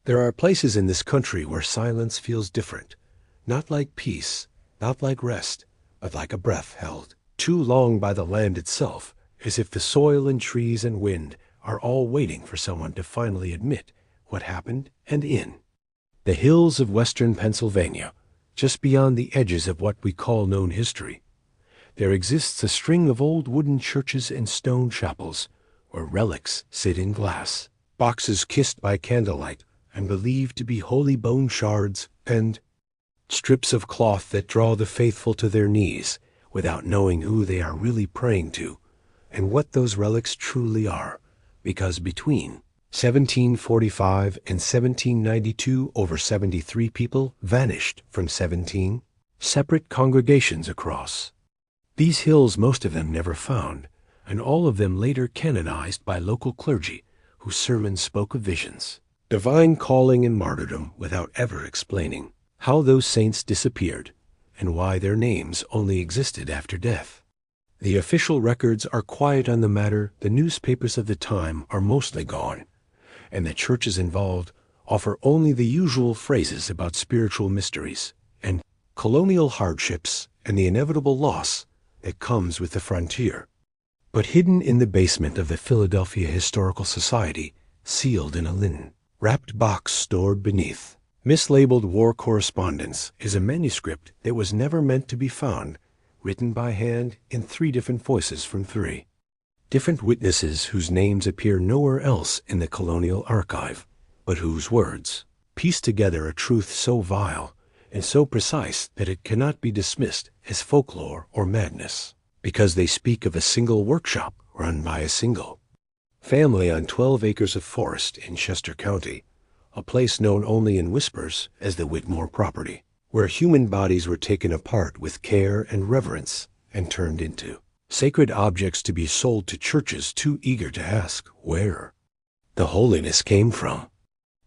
There are places in this country where silence feels different, not like peace, not like rest, but like a breath held too long by the land itself, as if the soil and trees and wind are all waiting for someone to finally admit what happened and in. The hills of western Pennsylvania, just beyond the edges of what we call known history, there exists a string of old wooden churches and stone chapels where relics sit in glass, boxes kissed by candlelight and believed to be holy bone shards and strips of cloth that draw the faithful to their knees without knowing who they are really praying to and what those relics truly are, because between 1745 and 1792 over 73 people vanished from 17 separate congregations across these hills, most of them never found, and all of them later canonized by local clergy whose sermons spoke of visions, divine calling and martyrdom, without ever explaining how those saints disappeared and why their names only existed after death. The official records are quiet on the matter, the newspapers of the time are mostly gone, and the churches involved offer only the usual phrases about spiritual mysteries and colonial hardships and the inevitable loss that comes with the frontier. But hidden in the basement of the Philadelphia Historical Society, sealed in a linen-wrapped box stored beneath mislabeled war correspondence, is a manuscript that was never meant to be found, written by hand in 3 different voices from 3 different witnesses whose names appear nowhere else in the colonial archive, but whose words piece together a truth so vile and so precise that it cannot be dismissed as folklore or madness, because they speak of a single workshop run by a single family on 12 acres of forest in Chester County, a place known only in whispers as the Whitmore property, where human bodies were taken apart with care and reverence and turned into sacred objects to be sold to churches too eager to ask where the holiness came from.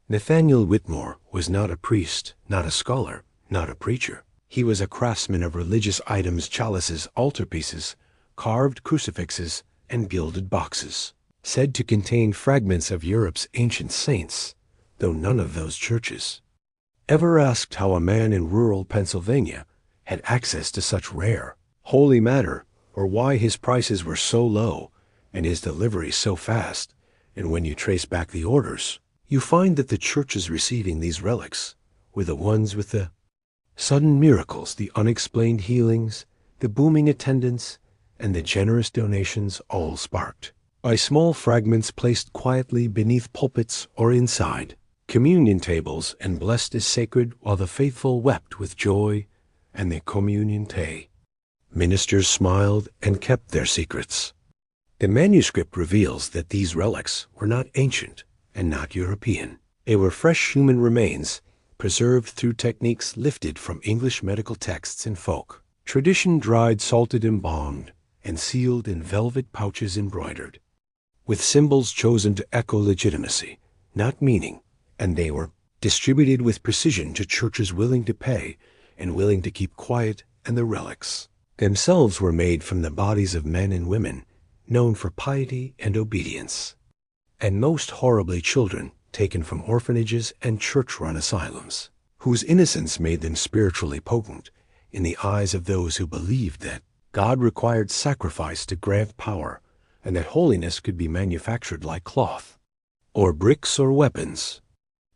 Nathaniel Whitmore was not a priest, not a scholar, not a preacher. He was a craftsman of religious items, chalices, altarpieces, carved crucifixes, and gilded boxes, said to contain fragments of Europe's ancient saints, though none of those churches ever asked how a man in rural Pennsylvania had access to such rare, holy matter, or why his prices were so low and his delivery so fast. And when you trace back the orders, you find that the churches receiving these relics were the ones with the sudden miracles, the unexplained healings, the booming attendance, and the generous donations, all sparked by small fragments placed quietly beneath pulpits or inside communion tables and blessed as sacred while the faithful wept with joy and the communion tea. Ministers smiled and kept their secrets. The manuscript reveals that these relics were not ancient and not European. They were fresh human remains preserved through techniques lifted from English medical texts and folk tradition, dried, salted, embalmed, and sealed in velvet pouches embroidered with symbols chosen to echo legitimacy, not meaning, and they were distributed with precision to churches willing to pay and willing to keep quiet, and the relics themselves were made from the bodies of men and women known for piety and obedience, and most horribly children taken from orphanages and church-run asylums, whose innocence made them spiritually potent in the eyes of those who believed that God required sacrifice to grant power, and that holiness could be manufactured like cloth, or bricks or weapons.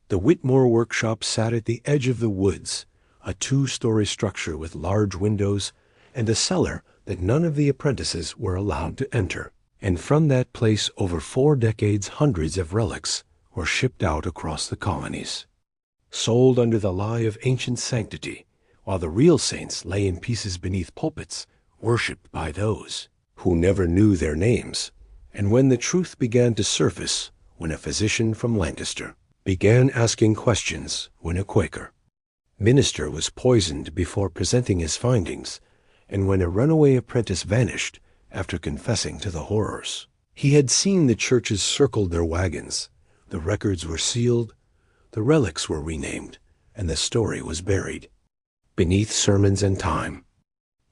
The Whitmore Workshop sat at the edge of the woods, a 2-story structure with large windows and a cellar that none of the apprentices were allowed to enter. And from that place over 4 decades, hundreds of relics were shipped out across the colonies, sold under the lie of ancient sanctity, while the real saints lay in pieces beneath pulpits, worshipped by those who never knew their names. And when the truth began to surface, when a physician from Lancaster began asking questions, when a Quaker minister was poisoned before presenting his findings, and when a runaway apprentice vanished after confessing to the horrors he had seen, the churches circled their wagons, the records were sealed, the relics were renamed, and the story was buried beneath sermons and time.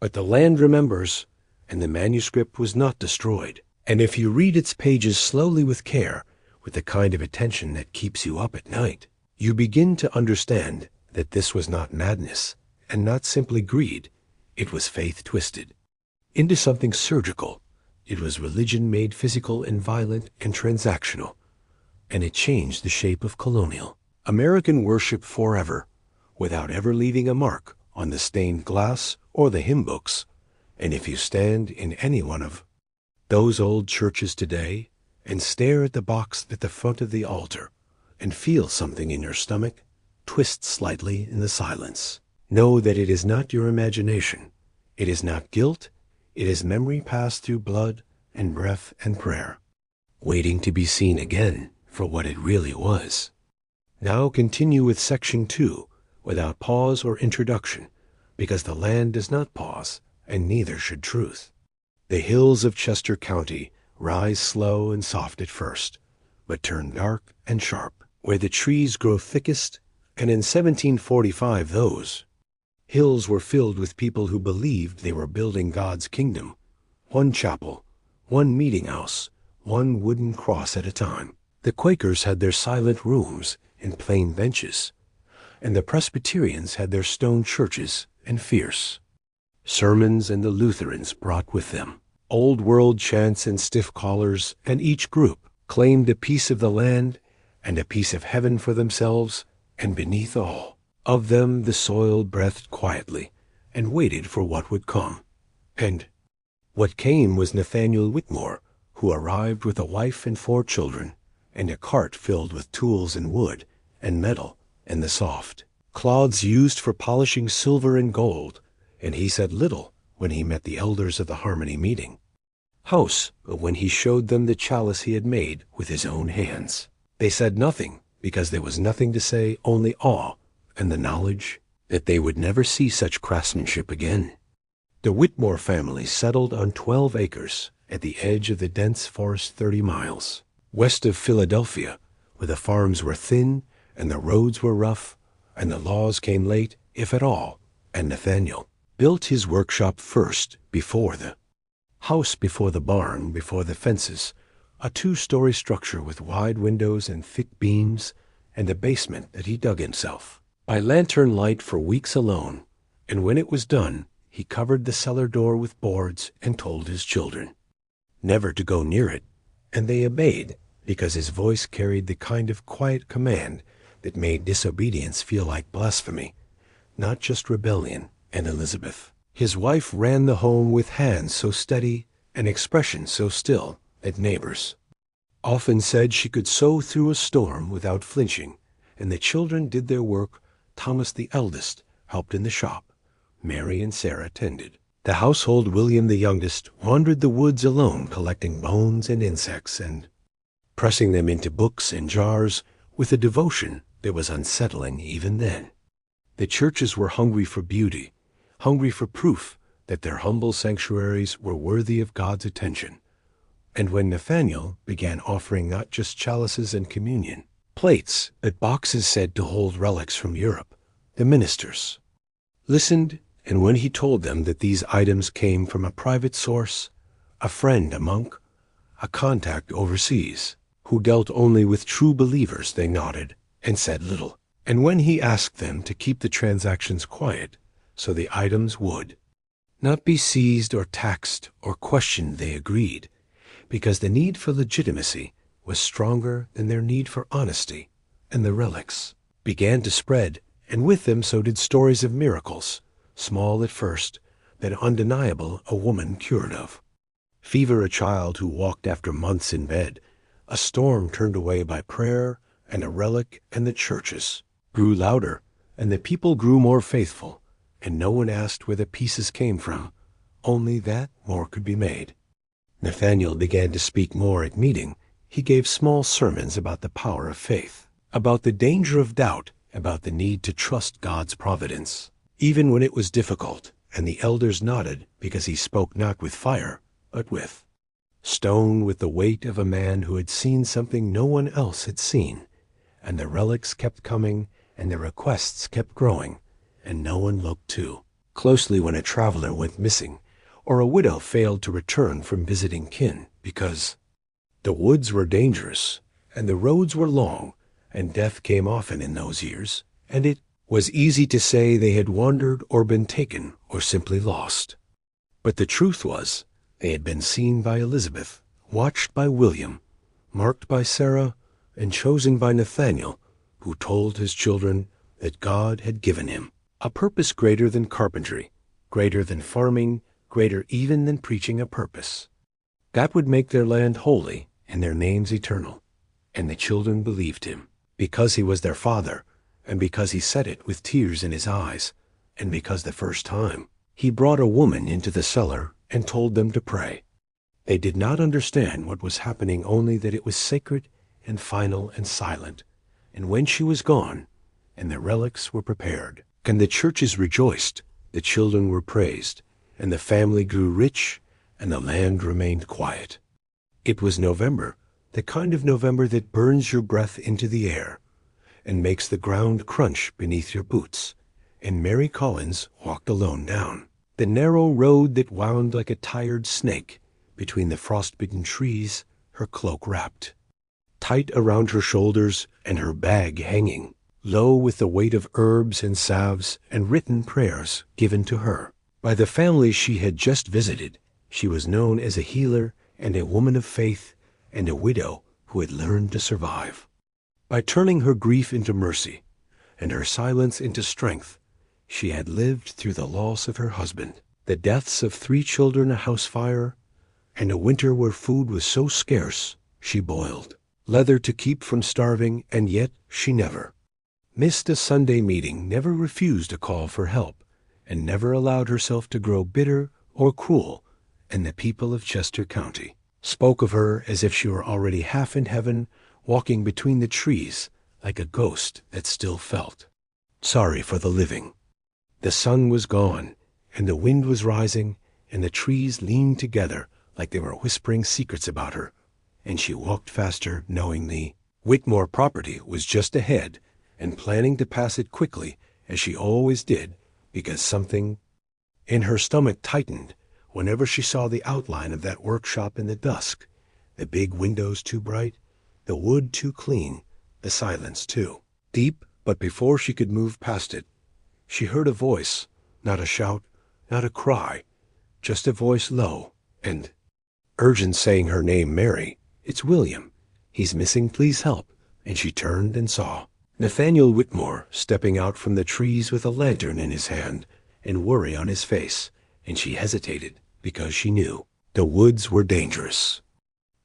But the land remembers, and the manuscript was not destroyed. And if you read its pages slowly with care, with the kind of attention that keeps you up at night, you begin to understand that this was not madness and not simply greed. It was faith twisted into something surgical. It was religion made physical and violent and transactional, and it changed the shape of colonial American worship forever, without ever leaving a mark on the stained glass or the hymn books. And if you stand in any one of those old churches today and stare at the box at the front of the altar and feel something in your stomach twist slightly in the silence, know that it is not your imagination. It is not guilt. It is memory passed through blood and breath and prayer, waiting to be seen again for what it really was. Now continue with section 2 without pause or introduction, because the land does not pause, and neither should truth. The hills of Chester County rise slow and soft at first, but turn dark and sharp where the trees grow thickest, and in 1745 those hills were filled with people who believed they were building God's kingdom, one chapel, one meeting house, one wooden cross at a time. The Quakers had their silent rooms and plain benches, and the Presbyterians had their stone churches and fierce sermons, and the Lutherans brought with them old world chants and stiff collars, and each group claimed a piece of the land and a piece of heaven for themselves, and beneath all of them the soil breathed quietly and waited for what would come. And what came was Nathaniel Whitmore, who arrived with a wife and 4 children, and a cart filled with tools and wood and metal and the soft cloths used for polishing silver and gold. And he said little when he met the elders of the Harmony meeting house, but when he showed them the chalice he had made with his own hands, they said nothing, because there was nothing to say, only awe and the knowledge that they would never see such craftsmanship again. The Witmore family settled on 12 acres at the edge of the dense forest 30 miles west of Philadelphia, where the farms were thin and the roads were rough and the laws came late, if at all. And Nathaniel built his workshop first, before the house, before the barn, before the fences, a 2-story structure with wide windows and thick beams, and a basement that he dug himself by lantern light for weeks alone. And when it was done, he covered the cellar door with boards and told his children never to go near it, and they obeyed, because his voice carried the kind of quiet command that made disobedience feel like blasphemy, not just rebellion. And Elizabeth, his wife, ran the home with hands so steady and expression so still that neighbors often said she could sew through a storm without flinching. And the children did their work. Thomas, the eldest, helped in the shop. Mary and Sarah tended the household. William, the youngest, wandered the woods alone, collecting bones and insects and pressing them into books and jars with a devotion that was unsettling even then. The churches were hungry for beauty, hungry for proof that their humble sanctuaries were worthy of God's attention. And when Nathaniel began offering not just chalices and communion plates, but boxes said to hold relics from Europe, the ministers listened. And when he told them that these items came from a private source, a friend, a monk, a contact overseas, who dealt only with true believers, they nodded and said little. And when he asked them to keep the transactions quiet, so the items would not be seized or taxed or questioned, they agreed, because the need for legitimacy was stronger than their need for honesty. And the relics began to spread, and with them so did stories of miracles, small at first, that undeniable, a woman cured of fever, a child who walked after months in bed, a storm turned away by prayer, and a relic. And the churches grew louder, and the people grew more faithful, and no one asked where the pieces came from, only that more could be made. Nathaniel began to speak more at meeting. He gave small sermons about the power of faith, about the danger of doubt, about the need to trust God's providence, even when it was difficult. And the elders nodded, because he spoke not with fire, but with stone, with the weight of a man who had seen something no one else had seen. And the relics kept coming, and the requests kept growing, and no one looked too closely when a traveler went missing, or a widow failed to return from visiting kin, because the woods were dangerous, and the roads were long, and death came often in those years, and it was easy to say they had wandered or been taken or simply lost. But the truth was, they had been seen by Elizabeth, watched by William, marked by Sarah, and chosen by Nathaniel, who told his children that God had given him a purpose greater than carpentry, greater than farming, greater even than preaching a purpose. That would make their land holy and their names eternal. And the children believed him, because he was their father, and because he said it with tears in his eyes, and because the first time he brought a woman into the cellar and told them to pray. They did not understand what was happening, only that it was sacred and final and silent. And when she was gone, and the relics were prepared, and the churches rejoiced, the children were praised, and the family grew rich, and the land remained quiet. It was November, the kind of November that burns your breath into the air, and makes the ground crunch beneath your boots. And Mary Collins walked alone down the narrow road that wound like a tired snake between the frost-bitten trees, her cloak wrapped tight around her shoulders, and her bag hanging low with the weight of herbs and salves and written prayers given to her by the family she had just visited. She was known as a healer and a woman of faith and a widow who had learned to survive. By turning her grief into mercy and her silence into strength, she had lived through the loss of her husband, the deaths of 3 children, a house fire, and a winter where food was so scarce she boiled leather to keep from starving, and yet she never missed a Sunday meeting, never refused a call for help, and never allowed herself to grow bitter or cruel. And the people of Chester County spoke of her as if she were already half in heaven, walking between the trees like a ghost that still felt sorry for the living. The sun was gone, and the wind was rising, and the trees leaned together like they were whispering secrets about her, and she walked faster, knowing the Whitmore property was just ahead, and planning to pass it quickly, as she always did, because something in her stomach tightened whenever she saw the outline of that workshop in the dusk, the big windows too bright, the wood too clean, the silence too deep. But before she could move past it, she heard a voice, not a shout, not a cry, just a voice low and urgent saying her name, Mary. It's William. He's missing. Please help. And she turned and saw Nathaniel Whitmore stepping out from the trees with a lantern in his hand and worry on his face. And she hesitated because she knew the woods were dangerous.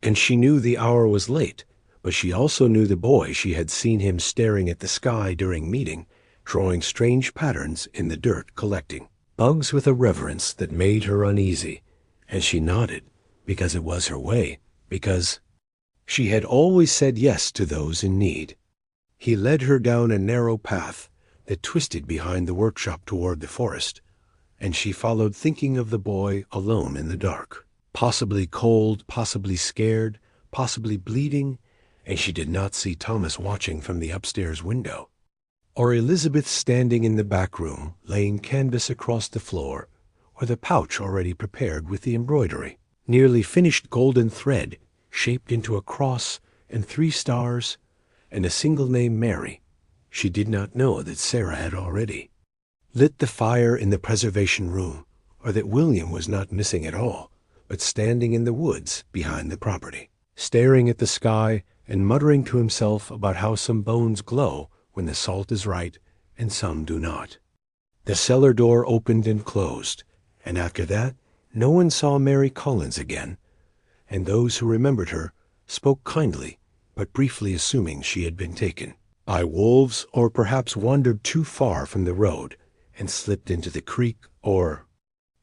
And she knew the hour was late, but she also knew the boy. She had seen him staring at the sky during meeting, drawing strange patterns in the dirt, collecting bugs with a reverence that made her uneasy. And she nodded, because it was her way, because she had always said yes to those in need. He led her down a narrow path that twisted behind the workshop toward the forest, and she followed, thinking of the boy alone in the dark, possibly cold, possibly scared, possibly bleeding, and she did not see Thomas watching from the upstairs window, or Elizabeth standing in the back room, laying canvas across the floor, or the pouch already prepared with the embroidery, nearly finished golden thread, shaped into a cross and 3 stars, and a single name, Mary. She did not know that Sarah had already lit the fire in the preservation room, or that William was not missing at all, but standing in the woods behind the property, staring at the sky and muttering to himself about how some bones glow when the salt is right and some do not. The cellar door opened and closed, and after that no one saw Mary Collins again, and those who remembered her spoke kindly, but briefly, assuming she had been taken by wolves, or perhaps wandered too far from the road and slipped into the creek, or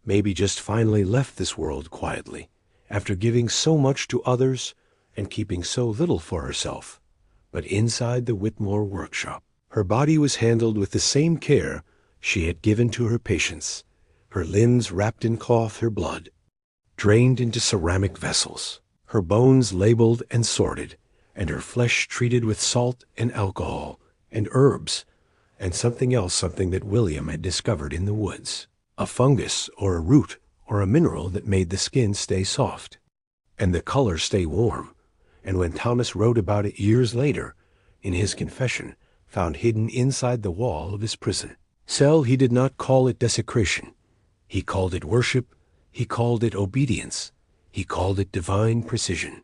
maybe just finally left this world quietly after giving so much to others and keeping so little for herself. But inside the Whitmore workshop, her body was handled with the same care she had given to her patients, her limbs wrapped in cloth, her blood drained into ceramic vessels, her bones labeled and sorted, and her flesh treated with salt and alcohol and herbs and something else, something that William had discovered in the woods, a fungus or a root or a mineral that made the skin stay soft and the color stay warm. And when Thomas wrote about it years later, in his confession, found hidden inside the wall of his prison cell. He did not call it desecration. He called it worship. He called it obedience. He called it divine precision.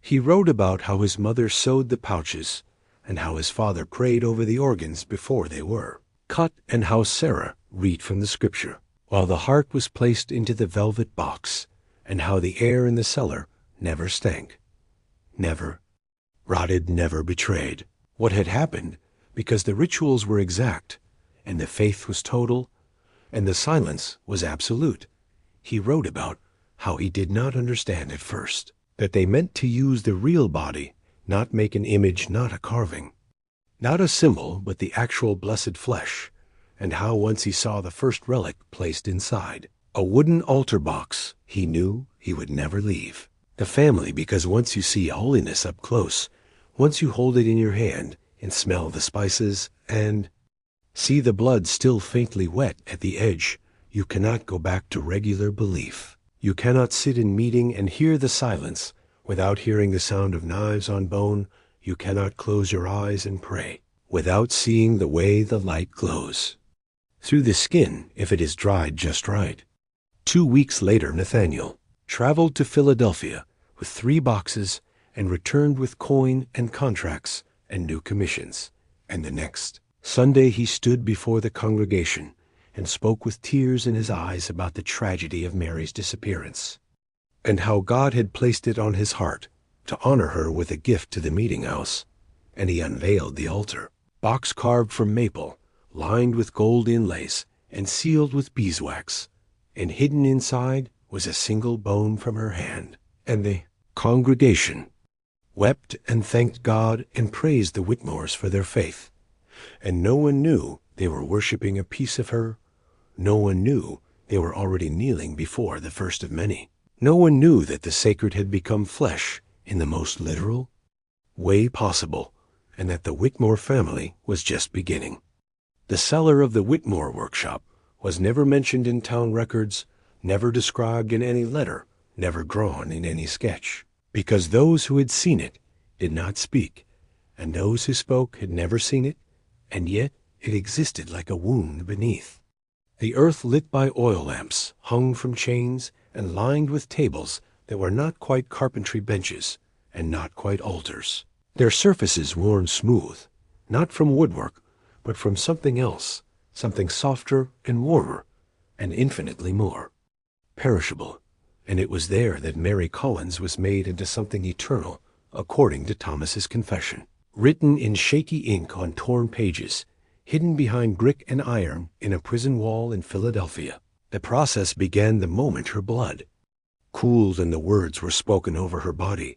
He wrote about how his mother sewed the pouches and how his father prayed over the organs before they were cut, and how Sarah read from the scripture while the heart was placed into the velvet box, and how the air in the cellar never stank, never rotted, never betrayed what had happened, because the rituals were exact, and the faith was total, and the silence was absolute. He wrote about how he did not understand at first that they meant to use the real body, not make an image, not a carving, not a symbol, but the actual blessed flesh, and how once he saw the first relic placed inside a wooden altar box, he knew he would never leave the family, because once you see holiness up close, once you hold it in your hand and smell the spices and see the blood still faintly wet at the edge, you cannot go back to regular belief. You cannot sit in meeting and hear the silence without hearing the sound of knives on bone. You cannot close your eyes and pray without seeing the way the light glows through the skin if it is dried just right. 2 weeks later, Nathaniel traveled to Philadelphia with 3 boxes and returned with coin and contracts and new commissions. And the next Sunday he stood before the congregation and spoke with tears in his eyes about the tragedy of Mary's disappearance, and how God had placed it on his heart to honor her with a gift to the meeting house. And he unveiled the altar, box carved from maple, lined with gold inlays, and sealed with beeswax, and hidden inside was a single bone from her hand. And the congregation wept and thanked God and praised the Whitmores for their faith. And no one knew they were worshiping a piece of her. No one knew they were already kneeling before the first of many. No one knew that the sacred had become flesh in the most literal way possible, and that the Whitmore family was just beginning. The cellar of the Whitmore Workshop was never mentioned in town records, never described in any letter, never drawn in any sketch, because those who had seen it did not speak, and those who spoke had never seen it, and yet it existed like a wound beneath. The earth lit by oil lamps hung from chains and lined with tables that were not quite carpentry benches and not quite altars. Their surfaces worn smooth, not from woodwork, but from something else, something softer and warmer and infinitely more perishable. And it was there that Mary Collins was made into something eternal, according to Thomas's confession, written in shaky ink on torn pages, hidden behind brick and iron in a prison wall in Philadelphia. The process began the moment her blood cooled and the words were spoken over her body.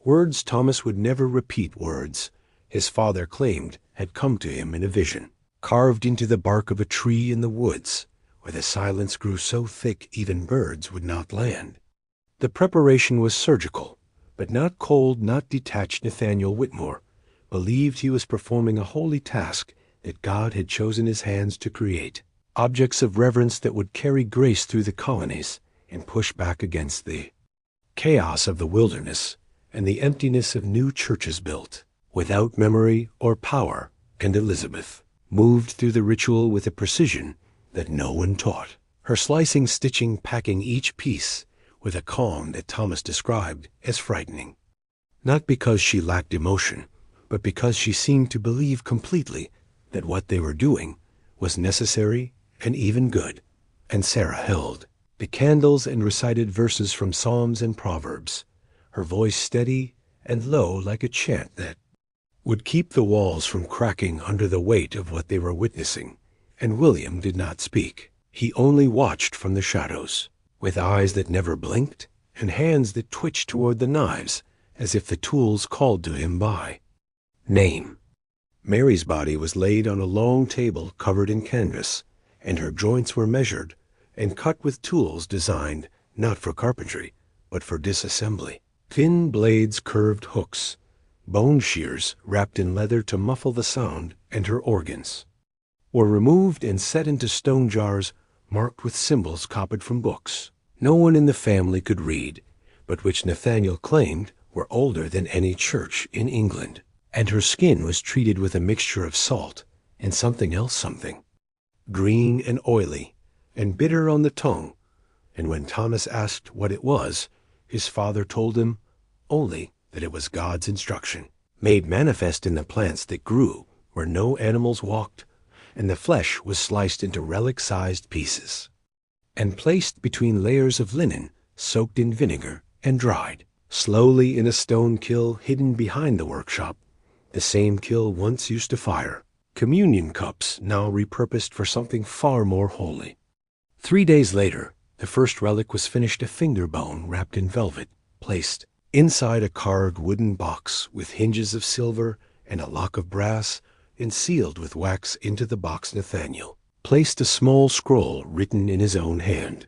Words Thomas would never repeat, words his father claimed had come to him in a vision, carved into the bark of a tree in the woods, where the silence grew so thick even birds would not land. The preparation was surgical, but not cold, not detached. Nathaniel Whitmore believed he was performing a holy task that God had chosen his hands to create, objects of reverence that would carry grace through the colonies and push back against the chaos of the wilderness and the emptiness of new churches built without memory or power. And Elizabeth moved through the ritual with a precision that no one taught, her slicing, stitching, packing each piece with a calm that Thomas described as frightening, not because she lacked emotion, but because she seemed to believe completely that what they were doing was necessary and even good. And Sarah held the candles and recited verses from Psalms and Proverbs, her voice steady and low like a chant that would keep the walls from cracking under the weight of what they were witnessing. And William did not speak. He only watched from the shadows, with eyes that never blinked and hands that twitched toward the knives as if the tools called to him by name. Mary's body was laid on a long table covered in canvas, and her joints were measured and cut with tools designed not for carpentry, but for disassembly. Thin blades, curved hooks, bone shears wrapped in leather to muffle the sound, and her organs were removed and set into stone jars marked with symbols copied from books no one in the family could read, but which Nathaniel claimed were older than any church in England. and her skin was treated with a mixture of salt and something else something, green and oily, and bitter on the tongue. And when Thomas asked what it was, his father told him only that it was God's instruction, made manifest in the plants that grew where no animals walked, and the flesh was sliced into relic-sized pieces, and placed between layers of linen soaked in vinegar and dried, slowly in a stone kiln hidden behind the workshop, the same kiln once used to fire communion cups, now repurposed for something far more holy. 3 days later, the first relic was finished, a finger bone wrapped in velvet, placed inside a carved wooden box with hinges of silver and a lock of brass, and sealed with wax into the box. Nathaniel placed a small scroll written in his own hand,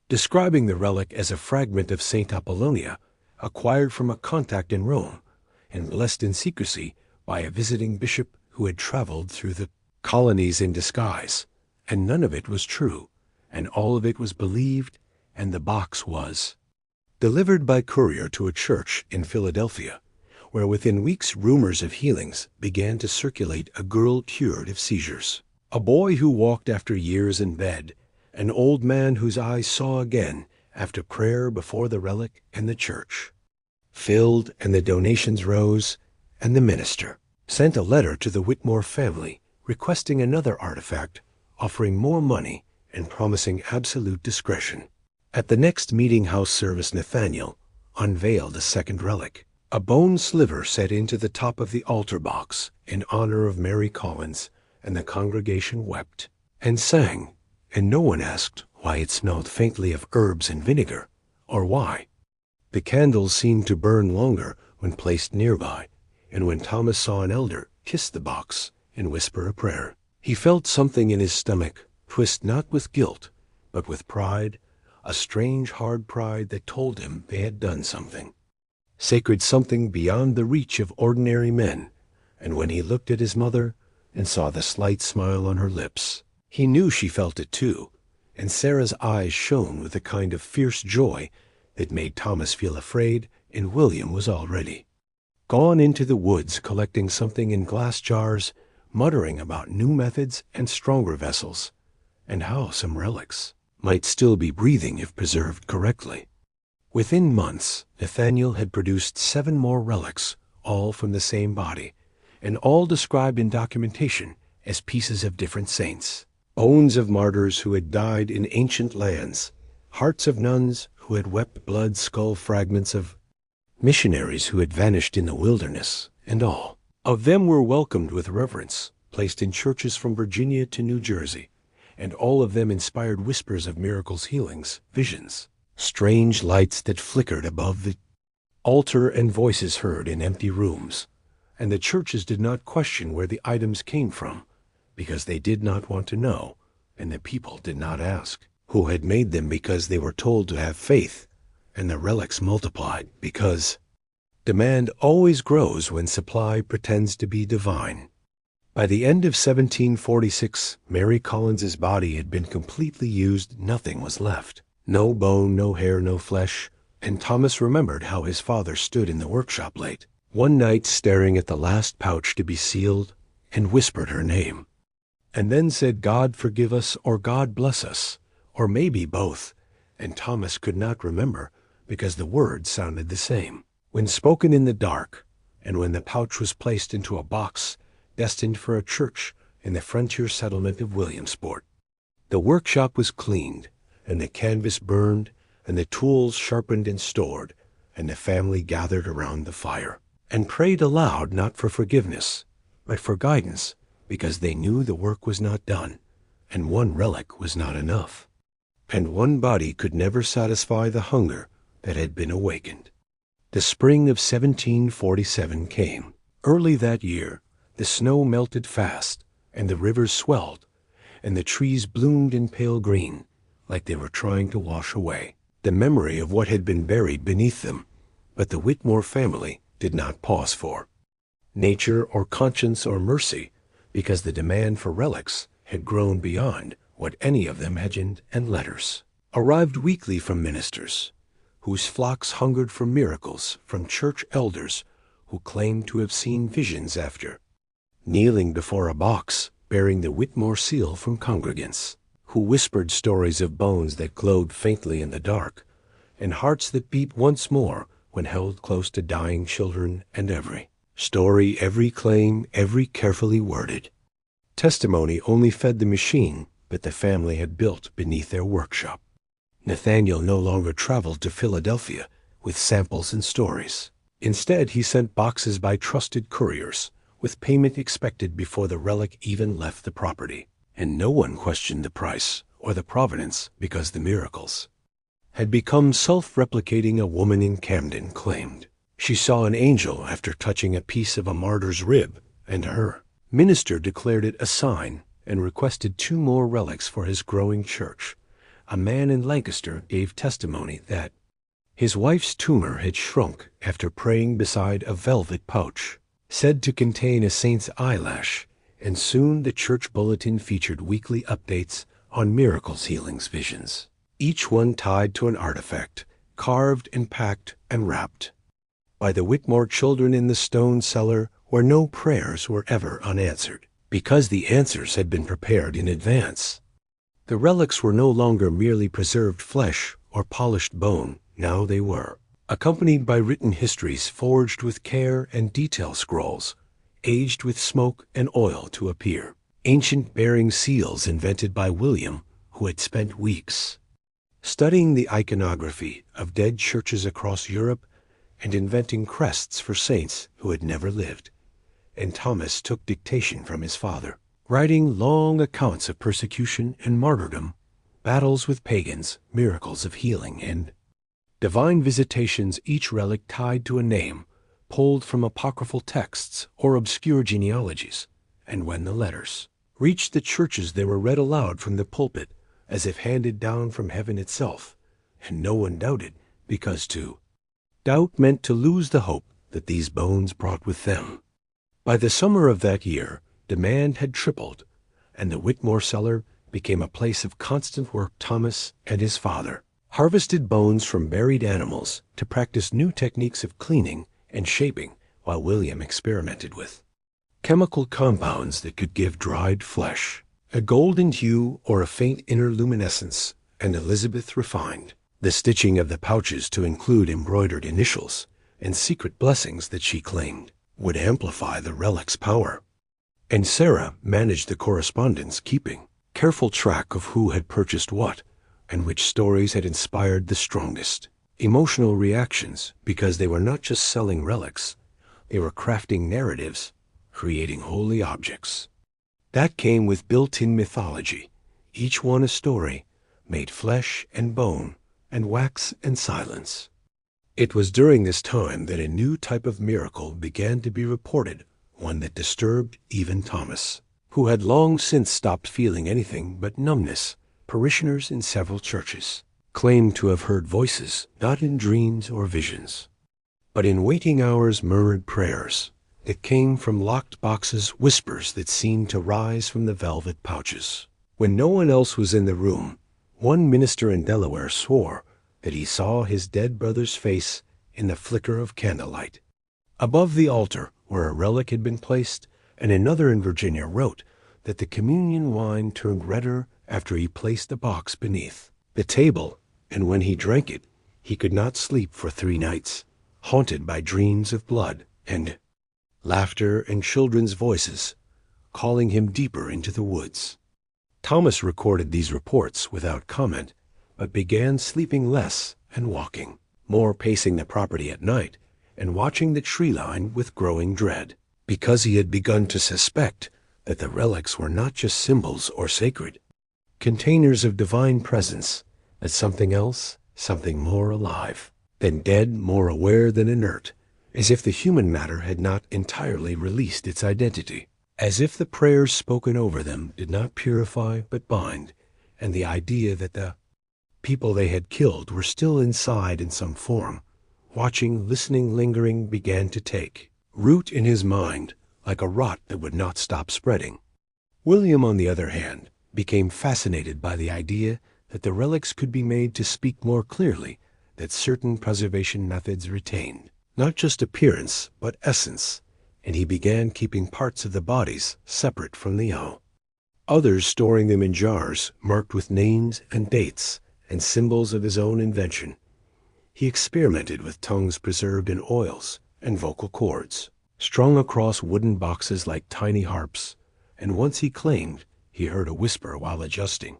describing the relic as a fragment of St. Apollonia, acquired from a contact in Rome, and blessed in secrecy by a visiting bishop who had traveled through the colonies in disguise. And none of it was true, and all of it was believed, and the box was delivered by courier to a church in Philadelphia, where within weeks rumors of healings began to circulate. A girl cured of seizures, a boy who walked after years in bed, an old man whose eyes saw again after prayer before the relic, and the church filled, and the donations rose, and the minister sent a letter to the Whitmore family requesting another artifact, offering more money and promising absolute discretion. At the next meeting house service, Nathaniel unveiled a second relic, a bone sliver set into the top of the altar box in honor of Mary Collins, and the congregation wept and sang, and no one asked why it smelled faintly of herbs and vinegar, or why. The candles seemed to burn longer when placed nearby, and when Thomas saw an elder kiss the box and whisper a prayer, he felt something in his stomach twist, not with guilt, but with pride, a strange hard pride that told him they had done something sacred, something beyond the reach of ordinary men. And when he looked at his mother and saw the slight smile on her lips, he knew she felt it too, and Sarah's eyes shone with a kind of fierce joy that made Thomas feel afraid, and William was already gone into the woods collecting something in glass jars, muttering about new methods and stronger vessels, and how some relics might still be breathing if preserved correctly. Within months, Nathaniel had produced 7 more relics, all from the same body, and all described in documentation as pieces of different saints, bones of martyrs who had died in ancient lands, hearts of nuns who had wept blood, skull fragments of missionaries who had vanished in the wilderness, and all of them were welcomed with reverence, placed in churches from Virginia to New Jersey, and all of them inspired whispers of miracles, healings, visions, strange lights that flickered above the altar, and voices heard in empty rooms. And the churches did not question where the items came from, because they did not want to know, and the people did not ask who had made them, because they were told to have faith, and the relics multiplied, because demand always grows when supply pretends to be divine. By the end of 1746, Mary Collins's body had been completely used. Nothing was left. No bone, no hair, no flesh. And Thomas remembered how his father stood in the workshop late one night staring at the last pouch to be sealed, and whispered her name, and then said, "God forgive us," or "God bless us," or maybe both, and Thomas could not remember because the words sounded the same when spoken in the dark. And when the pouch was placed into a box destined for a church in the frontier settlement of Williamsport, the workshop was cleaned, and the canvas burned, and the tools sharpened and stored, and the family gathered around the fire and prayed aloud, not for forgiveness, but for guidance, because they knew the work was not done, and one relic was not enough, and one body could never satisfy the hunger that had been awakened. The spring of 1747 came. Early that year, the snow melted fast, and the rivers swelled, and the trees bloomed in pale green, like they were trying to wash away the memory of what had been buried beneath them. But the Whitmore family did not pause for nature or conscience or mercy, because the demand for relics had grown beyond what any of them imagined, and letters arrived weekly from ministers whose flocks hungered for miracles, from church elders who claimed to have seen visions after kneeling before a box bearing the Whitmore seal from congregants, who whispered stories of bones that glowed faintly in the dark, and hearts that beat once more when held close to dying children, and every story, every claim, every carefully worded testimony only fed the machine that the family had built beneath their workshop. Nathaniel no longer traveled to Philadelphia with samples and stories. Instead, he sent boxes by trusted couriers, with payment expected before the relic even left the property. And no one questioned the price or the provenance because the miracles had become self-replicating. A woman in Camden claimed she saw an angel after touching a piece of a martyr's rib, and her minister declared it a sign and requested 2 more relics for his growing church. A man in Lancaster gave testimony that his wife's tumor had shrunk after praying beside a velvet pouch, said to contain a saint's eyelash, and soon the church bulletin featured weekly updates on miracles, healings, visions, each one tied to an artifact, carved and packed and wrapped by the Whitmore children in the stone cellar where no prayers were ever unanswered, because the answers had been prepared in advance. The relics were no longer merely preserved flesh or polished bone. Now they were accompanied by written histories forged with care and detail scrolls, aged with smoke and oil to appear, ancient bearing seals invented by William, who had spent weeks studying the iconography of dead churches across Europe and inventing crests for saints who had never lived. And Thomas took dictation from his father, writing long accounts of persecution and martyrdom, battles with pagans, miracles of healing, and divine visitations, each relic tied to a name, pulled from apocryphal texts or obscure genealogies. And when the letters reached the churches, they were read aloud from the pulpit as if handed down from heaven itself, and no one doubted, because to doubt meant to lose the hope that these bones brought with them. By the summer of that year, demand had tripled, and the Whitmore cellar became a place of constant work. Thomas and his father harvested bones from buried animals to practice new techniques of cleaning and shaping, while William experimented with chemical compounds that could give dried flesh a golden hue or a faint inner luminescence, and Elizabeth refined the stitching of the pouches to include embroidered initials and secret blessings that she claimed would amplify the relic's power. And Sarah managed the correspondence, keeping careful track of who had purchased what and which stories had inspired the strongest emotional reactions, because they were not just selling relics, they were crafting narratives, creating holy objects that came with built-in mythology, each one a story made flesh and bone and wax and silence. It was during this time that a new type of miracle began to be reported, one that disturbed even Thomas, who had long since stopped feeling anything but numbness. Parishioners in several churches claimed to have heard voices, not in dreams or visions, but in waiting hours, murmured prayers that came from locked boxes, whispers that seemed to rise from the velvet pouches. When no one else was in the room, one minister in Delaware swore that he saw his dead brother's face in the flicker of candlelight above the altar where a relic had been placed, and another in Virginia wrote that the communion wine turned redder after he placed the box beneath the table, and when he drank it, he could not sleep for 3 nights, haunted by dreams of blood and laughter and children's voices calling him deeper into the woods. Thomas recorded these reports without comment, but began sleeping less and walking more, pacing the property at night and watching the tree line with growing dread, because he had begun to suspect that the relics were not just symbols or sacred containers of divine presence, but something else, something more alive than dead, more aware than inert, as if the human matter had not entirely released its identity, as if the prayers spoken over them did not purify but bind, and the idea that the people they had killed were still inside in some form, watching, listening, lingering, began to take root in his mind like a rot that would not stop spreading. William, on the other hand, became fascinated by the idea that the relics could be made to speak more clearly, that certain preservation methods retained not just appearance, but essence, and he began keeping parts of the bodies separate from the owl. Others storing them in jars marked with names and dates and symbols of his own invention. He experimented with tongues preserved in oils and vocal cords, strung across wooden boxes like tiny harps, and once he claimed he heard a whisper while adjusting.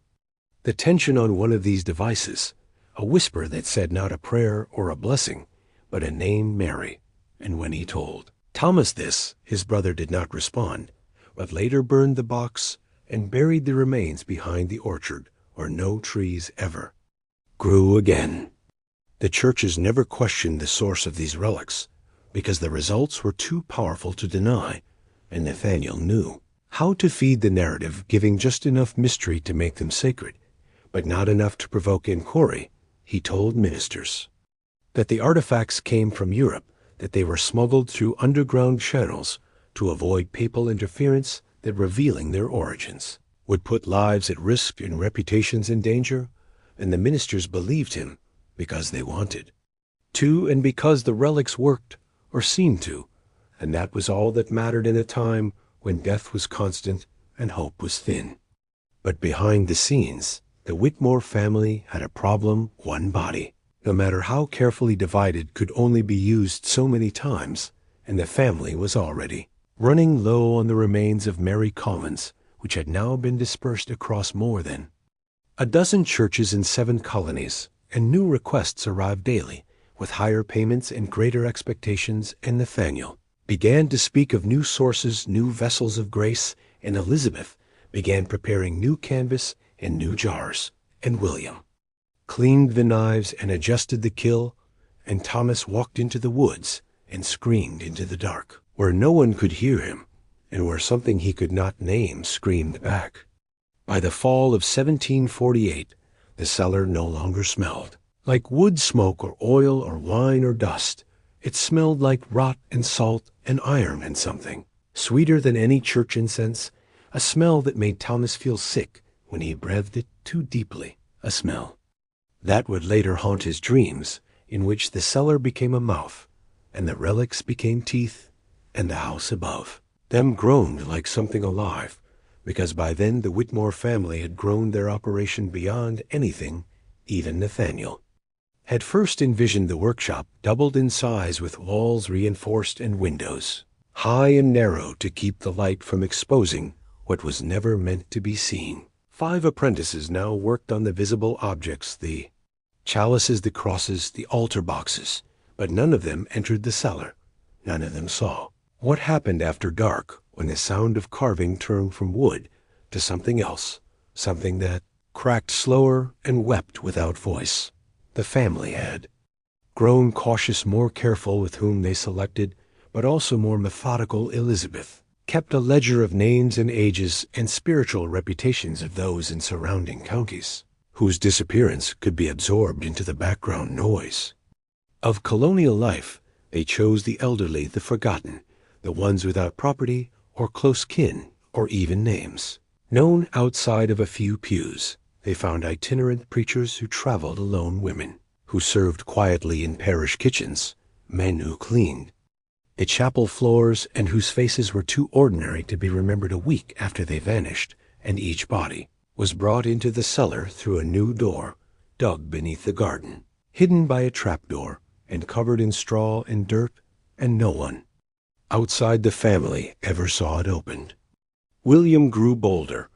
The tension on one of these devices, a whisper that said not a prayer or a blessing, but a name Mary, and when he told Thomas this, his brother did not respond, but later burned the box and buried the remains behind the orchard where no trees ever grew again. The churches never questioned the source of these relics because the results were too powerful to deny, and Nathaniel knew how to feed the narrative, giving just enough mystery to make them sacred, but not enough to provoke inquiry. He told ministers that the artifacts came from Europe, that they were smuggled through underground channels to avoid papal interference, that revealing their origins would put lives at risk and reputations in danger, and the ministers believed him because they wanted to, and because the relics worked, or seemed to, and that was all that mattered in a time when death was constant and hope was thin. But behind the scenes, the Whitmore family had a problem. One body, no matter how carefully divided, could only be used so many times, and the family was already running low on the remains of Mary Collins, which had now been dispersed across more than a dozen churches in 7 colonies, and new requests arrived daily, with higher payments and greater expectations, and Nathaniel began to speak of new sources, new vessels of grace, and Elizabeth began preparing new canvas and new jars, and William cleaned the knives and adjusted the kill, and Thomas walked into the woods and screamed into the dark, where no one could hear him, and where something he could not name screamed back. By the fall of 1748, the cellar no longer smelled like wood smoke or oil or wine or dust. It smelled like rot and salt and iron and something sweeter than any church incense, a smell that made Thomas feel sick when he breathed it too deeply, a smell that would later haunt his dreams, in which the cellar became a mouth, and the relics became teeth, and the house above them groaned like something alive, because by then the Whitmore family had grown their operation beyond anything even Nathaniel had first envisioned. The workshop doubled in size, with walls reinforced and windows high and narrow to keep the light from exposing what was never meant to be seen. 5 apprentices now worked on the visible objects, the chalices, the crosses, the altar boxes, but none of them entered the cellar. None of them saw what happened after dark, when the sound of carving turned from wood to something else, something that cracked slower and wept without voice. The family had grown cautious, more careful with whom they selected, but also more methodical. Elizabeth kept a ledger of names and ages and spiritual reputations of those in surrounding counties, whose disappearance could be absorbed into the background noise of colonial life. They chose the elderly, the forgotten, the ones without property or close kin or even names known outside of a few pews. They found itinerant preachers who traveled alone, women who served quietly in parish kitchens, men who cleaned the chapel floors and whose faces were too ordinary to be remembered a week after they vanished, and each body was brought into the cellar through a new door dug beneath the garden, hidden by a trapdoor and covered in straw and dirt, and no one outside the family ever saw it opened. William grew bolder.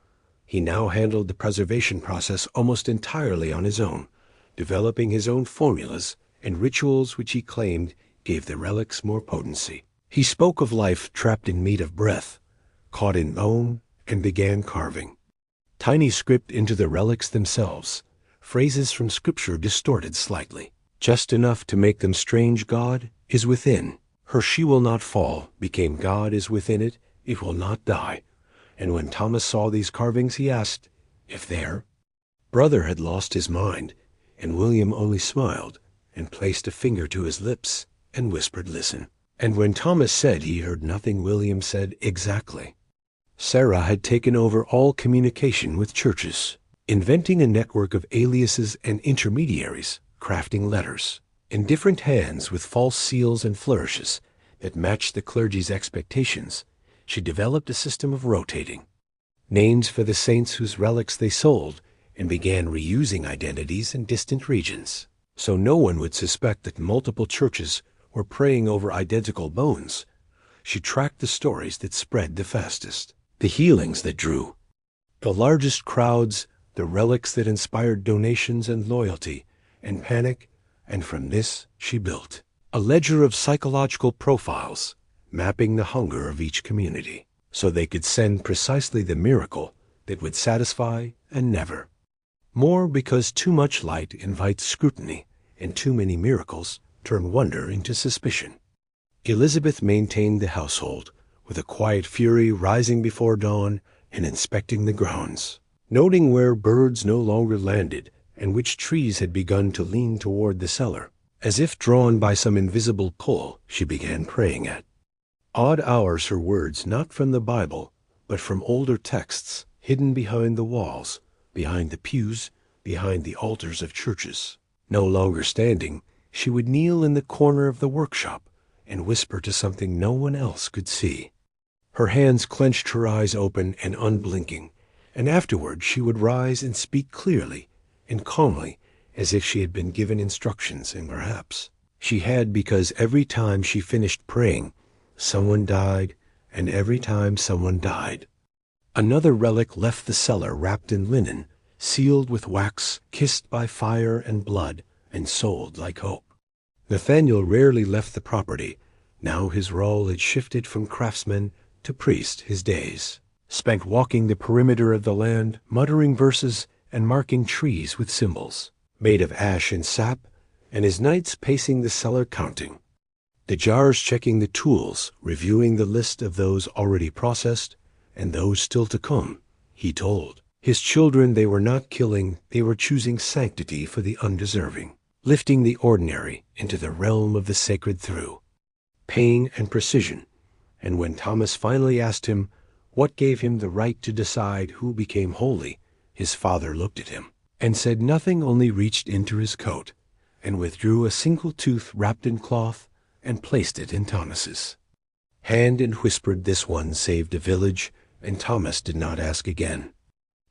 He now handled the preservation process almost entirely on his own, developing his own formulas and rituals which he claimed gave the relics more potency. He spoke of life trapped in meat of breath, caught in bone, and began carving tiny script into the relics themselves, phrases from Scripture distorted slightly, just enough to make them strange. God is within her, she will not fall, became God is within it, it will not die. And when Thomas saw these carvings, he asked if their brother had lost his mind, and William only smiled and placed a finger to his lips and whispered, listen. And when Thomas said he heard nothing, William said, exactly. Sarah had taken over all communication with churches, inventing a network of aliases and intermediaries, crafting letters In different hands with false seals and flourishes that matched the clergy's expectations, she developed a system of rotating names for the saints whose relics they sold, and began reusing identities in distant regions. So no one would suspect that multiple churches were praying over identical bones. She tracked the stories that spread the fastest, the healings that drew the largest crowds, the relics that inspired donations and loyalty and panic, and from this she built a ledger of psychological profiles, mapping the hunger of each community, so they could send precisely the miracle that would satisfy and never. More because too much light invites scrutiny, and too many miracles turn wonder into suspicion. Elizabeth maintained the household, with a quiet fury rising before dawn and inspecting the grounds, noting where birds no longer landed and which trees had begun to lean toward the cellar. As if drawn by some invisible pull, she began praying at odd hours her words not from the Bible, but from older texts hidden behind the walls, behind the pews, behind the altars of churches. No longer standing, she would kneel in the corner of the workshop and whisper to something no one else could see. Her hands clenched, her eyes open and unblinking, and afterward she would rise and speak clearly and calmly, as if she had been given instructions, and perhaps she had, because every time she finished praying, someone died, and every time someone died, another relic left the cellar wrapped in linen, sealed with wax, kissed by fire and blood, and sold like hope. Nathaniel rarely left the property. Now his role had shifted from craftsman to priest. His days spent walking the perimeter of the land, muttering verses and marking trees with symbols made of ash and sap, and his nights pacing the cellar counting the jars, checking the tools, reviewing the list of those already processed and those still to come. He told his children they were not killing, they were choosing sanctity for the undeserving, lifting the ordinary into the realm of the sacred through pain and precision. And when Thomas finally asked him what gave him the right to decide who became holy, his father looked at him and said nothing, only reached into his coat and withdrew a single tooth wrapped in cloth and placed it in Thomas's hand and whispered, "This one saved a village," and Thomas did not ask again.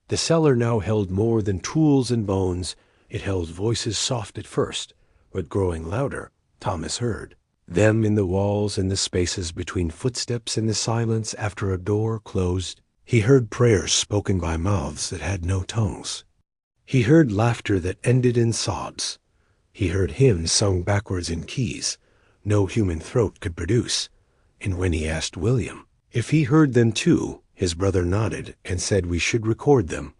The cellar now held more than tools and bones. It held voices, soft at first, but growing louder. Thomas heard them in the walls, in the spaces between footsteps, in the silence after a door closed. He heard prayers spoken by mouths that had no tongues. He heard laughter that ended in sobs. He heard hymns sung backwards in keys no human throat could produce. And when he asked William if he heard them too, his brother nodded and said we should record them.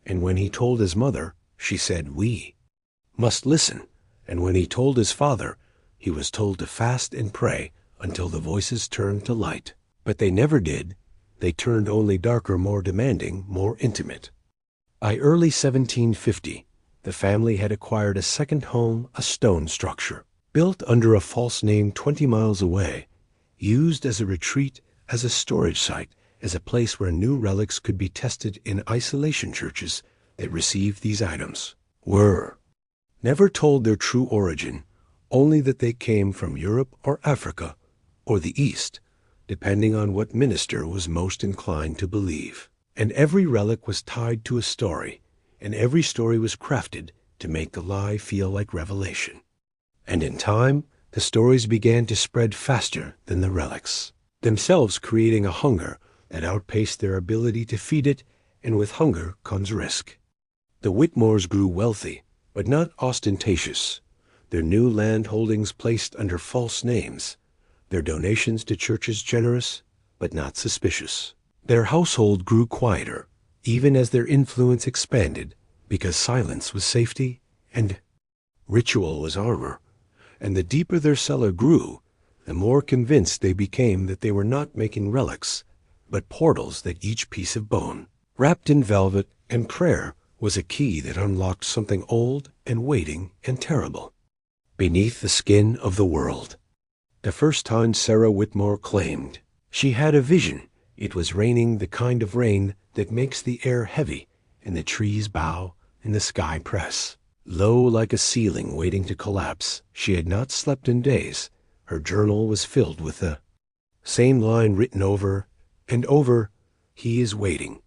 And when he told his mother, she said we must listen. And when he told his father, he was told to fast and pray until the voices turned to light. But they never did. They turned only darker, more demanding, more intimate. By early 1750, the family had acquired a second home, a stone structure, built under a false name 20 miles away, used as a retreat, as a storage site, as a place where new relics could be tested in isolation. Churches that received these items were never told their true origin, only that they came from Europe or Africa or the East, depending on what minister was most inclined to believe. And every relic was tied to a story, and every story was crafted to make the lie feel like revelation. And in time, the stories began to spread faster than the relics, themselves creating a hunger that outpaced their ability to feed it, and with hunger comes risk. The Whitmores grew wealthy, but not ostentatious, their new land holdings placed under false names, their donations to churches generous, but not suspicious. Their household grew quieter, even as their influence expanded, because silence was safety and ritual was armor. And the deeper their cellar grew, the more convinced they became that they were not making relics, but portals, that each piece of bone, wrapped in velvet and prayer, was a key that unlocked something old and waiting and terrible beneath the skin of the world. The first time Sarah Whitmore claimed she had a vision. It was raining, the kind of rain that makes the air heavy and the trees bow and the sky press. low like a ceiling waiting to collapse. She had not slept in days. Her journal was filled with the same line written over and over: "He is waiting.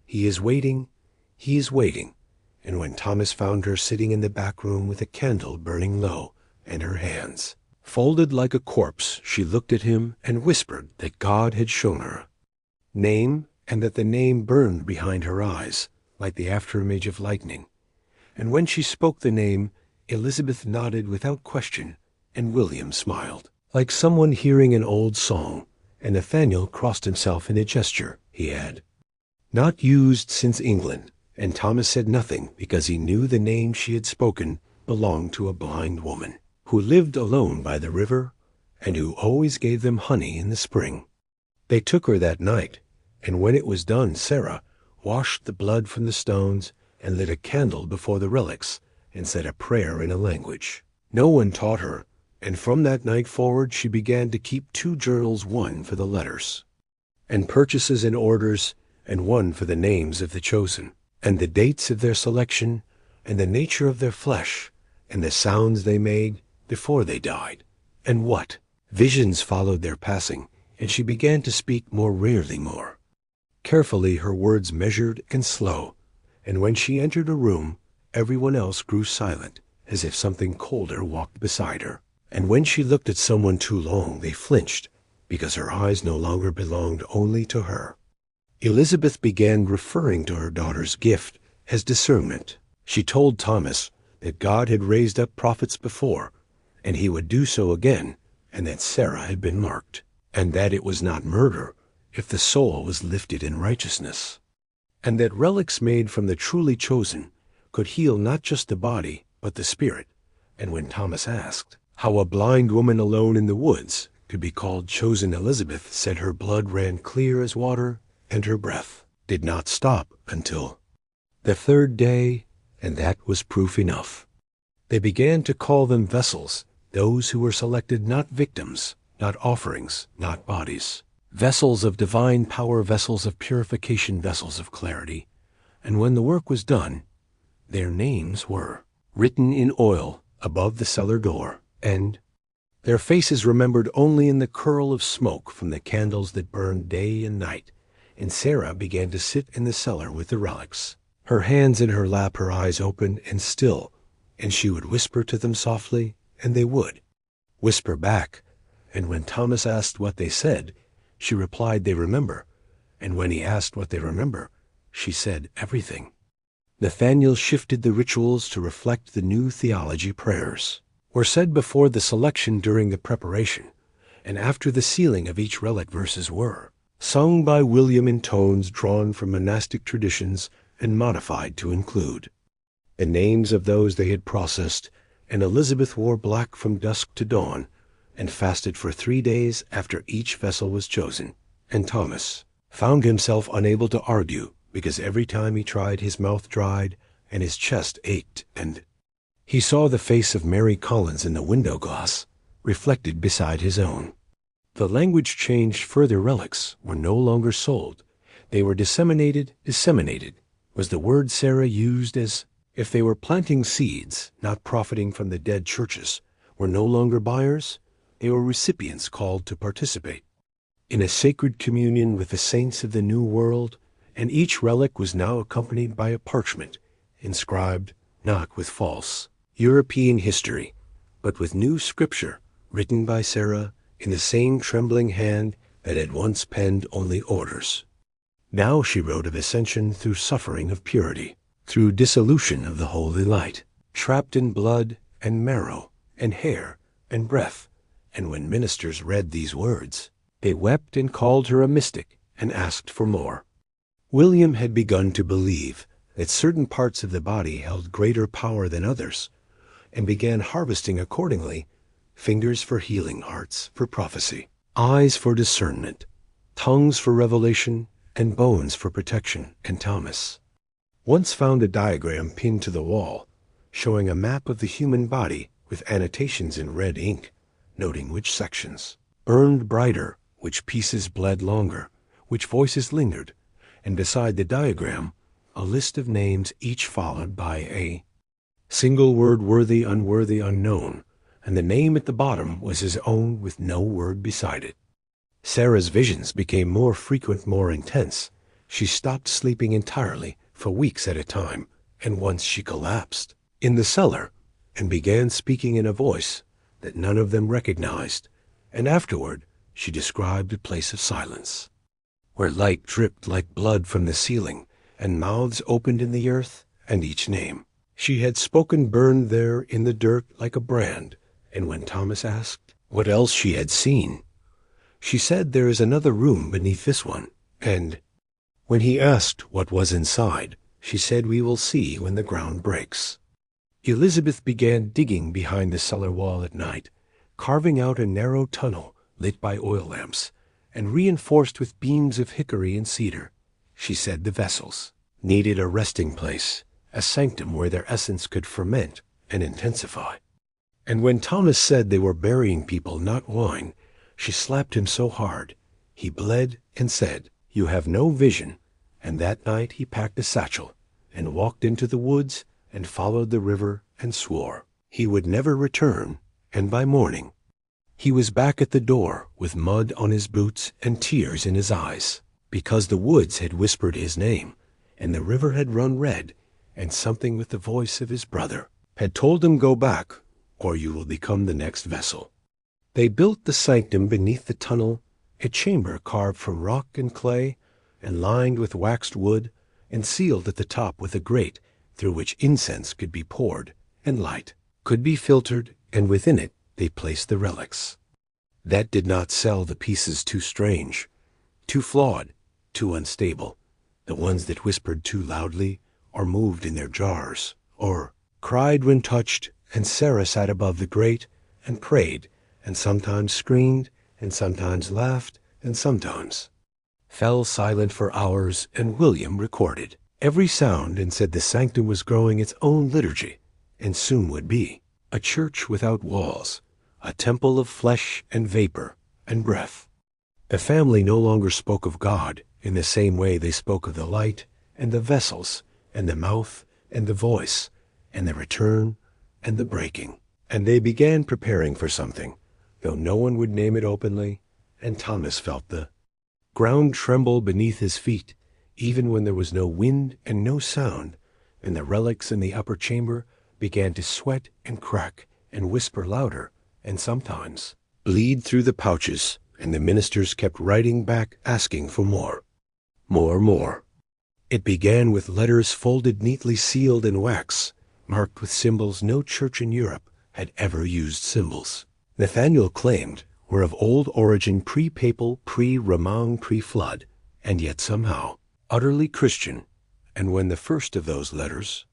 He is waiting. He is waiting." And when Thomas found her sitting in the back room with a candle burning low and her hands folded like a corpse, she looked at him and whispered that God had shown her a name, and that the name burned behind her eyes like the afterimage of lightning. And when she spoke the name, Elizabeth nodded without question, and William smiled, like someone hearing an old song, and Nathaniel crossed himself in a gesture he had not used since England, and Thomas said nothing because he knew the name she had spoken belonged to a blind woman who lived alone by the river and who always gave them honey in the spring. They took her that night, and when it was done, Sarah washed the blood from the stones and lit a candle before the relics and said a prayer in a language no one taught her, and from that night forward she began to keep 2 journals, one for the letters and purchases and orders, and one for the names of the chosen, and the dates of their selection, and the nature of their flesh, and the sounds they made before they died, and what visions followed their passing, and she began to speak more rarely, more carefully, her words measured and slow, and when she entered a room, everyone else grew silent, as if something colder walked beside her, and when she looked at someone too long, they flinched, because her eyes no longer belonged only to her. Elizabeth began referring to her daughter's gift as discernment. She told Thomas that God had raised up prophets before, and he would do so again, and that Sarah had been marked, and that it was not murder if the soul was lifted in righteousness, and that relics made from the truly chosen could heal not just the body, but the spirit. And when Thomas asked how a blind woman alone in the woods could be called chosen, Elizabeth said her blood ran clear as water, and her breath did not stop until the 3rd day, and that was proof enough. They began to call them vessels, those who were selected, not victims, not offerings, not bodies, vessels of divine power, vessels of purification, vessels of clarity. And when the work was done, their names were written in oil above the cellar door, and their faces remembered only in the curl of smoke from the candles that burned day and night. And Sarah began to sit in the cellar with the relics, her hands in her lap, her eyes open and still, and she would whisper to them softly, and they would whisper back. And when Thomas asked what they said, she replied, "They remember." And when he asked what they remember, she said, "Everything." Nathaniel shifted the rituals to reflect the new theology. Prayers were said before the selection, during the preparation, and after the sealing of each relic. Verses were sung by William in tones drawn from monastic traditions and modified to include the names of those they had processed, and Elizabeth wore black from dusk to dawn and fasted for 3 days after each vessel was chosen. And Thomas found himself unable to argue, because every time he tried his mouth dried and his chest ached, and he saw the face of Mary Collins in the window glass, reflected beside his own. The language changed further. Relics were no longer sold. They were disseminated. Disseminated was the word Sarah used, as if they were planting seeds, not profiting from the dead. Churches were no longer buyers. They were recipients called to participate in a sacred communion with the saints of the New World, and each relic was now accompanied by a parchment inscribed not with false European history, but with new scripture written by Sarah in the same trembling hand that had once penned only orders. Now she wrote of ascension through suffering, of purity, through dissolution of the holy light, trapped in blood and marrow and hair and breath. And when ministers read these words, they wept and called her a mystic and asked for more. William had begun to believe that certain parts of the body held greater power than others, and began harvesting accordingly: fingers for healing, hearts for prophecy, eyes for discernment, tongues for revelation, and bones for protection. And Thomas once found a diagram pinned to the wall, showing a map of the human body with annotations in red ink, noting which sections burned brighter, which pieces bled longer, which voices lingered, and beside the diagram, a list of names, each followed by a Single word worthy, unworthy, unknown, and the name at the bottom was his own with no word beside it. Sarah's visions became more frequent, more intense. She stopped sleeping entirely for weeks at a time, and once she collapsed in the cellar and began speaking in a voice that none of them recognized, and afterward she described a place of silence, where light dripped like blood from the ceiling, and mouths opened in the earth, and each name she had spoken burned there in the dirt like a brand. And when Thomas asked what else she had seen, she said, "There is another room beneath this one." And when he asked what was inside, she said, "We will see when the ground breaks." Elizabeth began digging behind the cellar wall at night, carving out a narrow tunnel lit by oil lamps and reinforced with beams of hickory and cedar. She said the vessels needed a resting place, a sanctum where their essence could ferment and intensify. And when Thomas said they were burying people, not wine, she slapped him so hard he bled and said, "You have no vision." And that night he packed a satchel and walked into the woods and followed the river and swore he would never return. And by morning he was back at the door with mud on his boots and tears in his eyes, because the woods had whispered his name, and the river had run red, and something with the voice of his brother had told him, "Go back, or you will become the next vessel." They built the sanctum beneath the tunnel, a chamber carved from rock and clay, and lined with waxed wood, and sealed at the top with a grate through which incense could be poured, and light could be filtered, and within it they placed the relics. That did not sell the pieces too strange, too flawed, too unstable, the ones that whispered too loudly, or moved in their jars, or cried when touched. And Sarah sat above the grate and prayed, and sometimes screamed, and sometimes laughed, and sometimes fell silent for hours. And William recorded every sound and said the sanctum was growing its own liturgy, and soon would be a church without walls, a temple of flesh and vapor and breath. The family no longer spoke of God in the same way they spoke of the light and the vessels and the mouth and the voice and the return and the breaking. And they began preparing for something, though no one would name it openly, and Thomas felt the ground tremble beneath his feet, even when there was no wind and no sound, and the relics in the upper chamber began to sweat and crack and whisper louder, and sometimes bleed through the pouches, and the ministers kept writing back asking for more. More. It began with letters folded neatly, sealed in wax, marked with symbols no church in Europe had ever used. Symbols Nathaniel claimed were of old origin, pre-papal, pre-Roman, pre-flood, and yet somehow utterly Christian. And when the first of those letters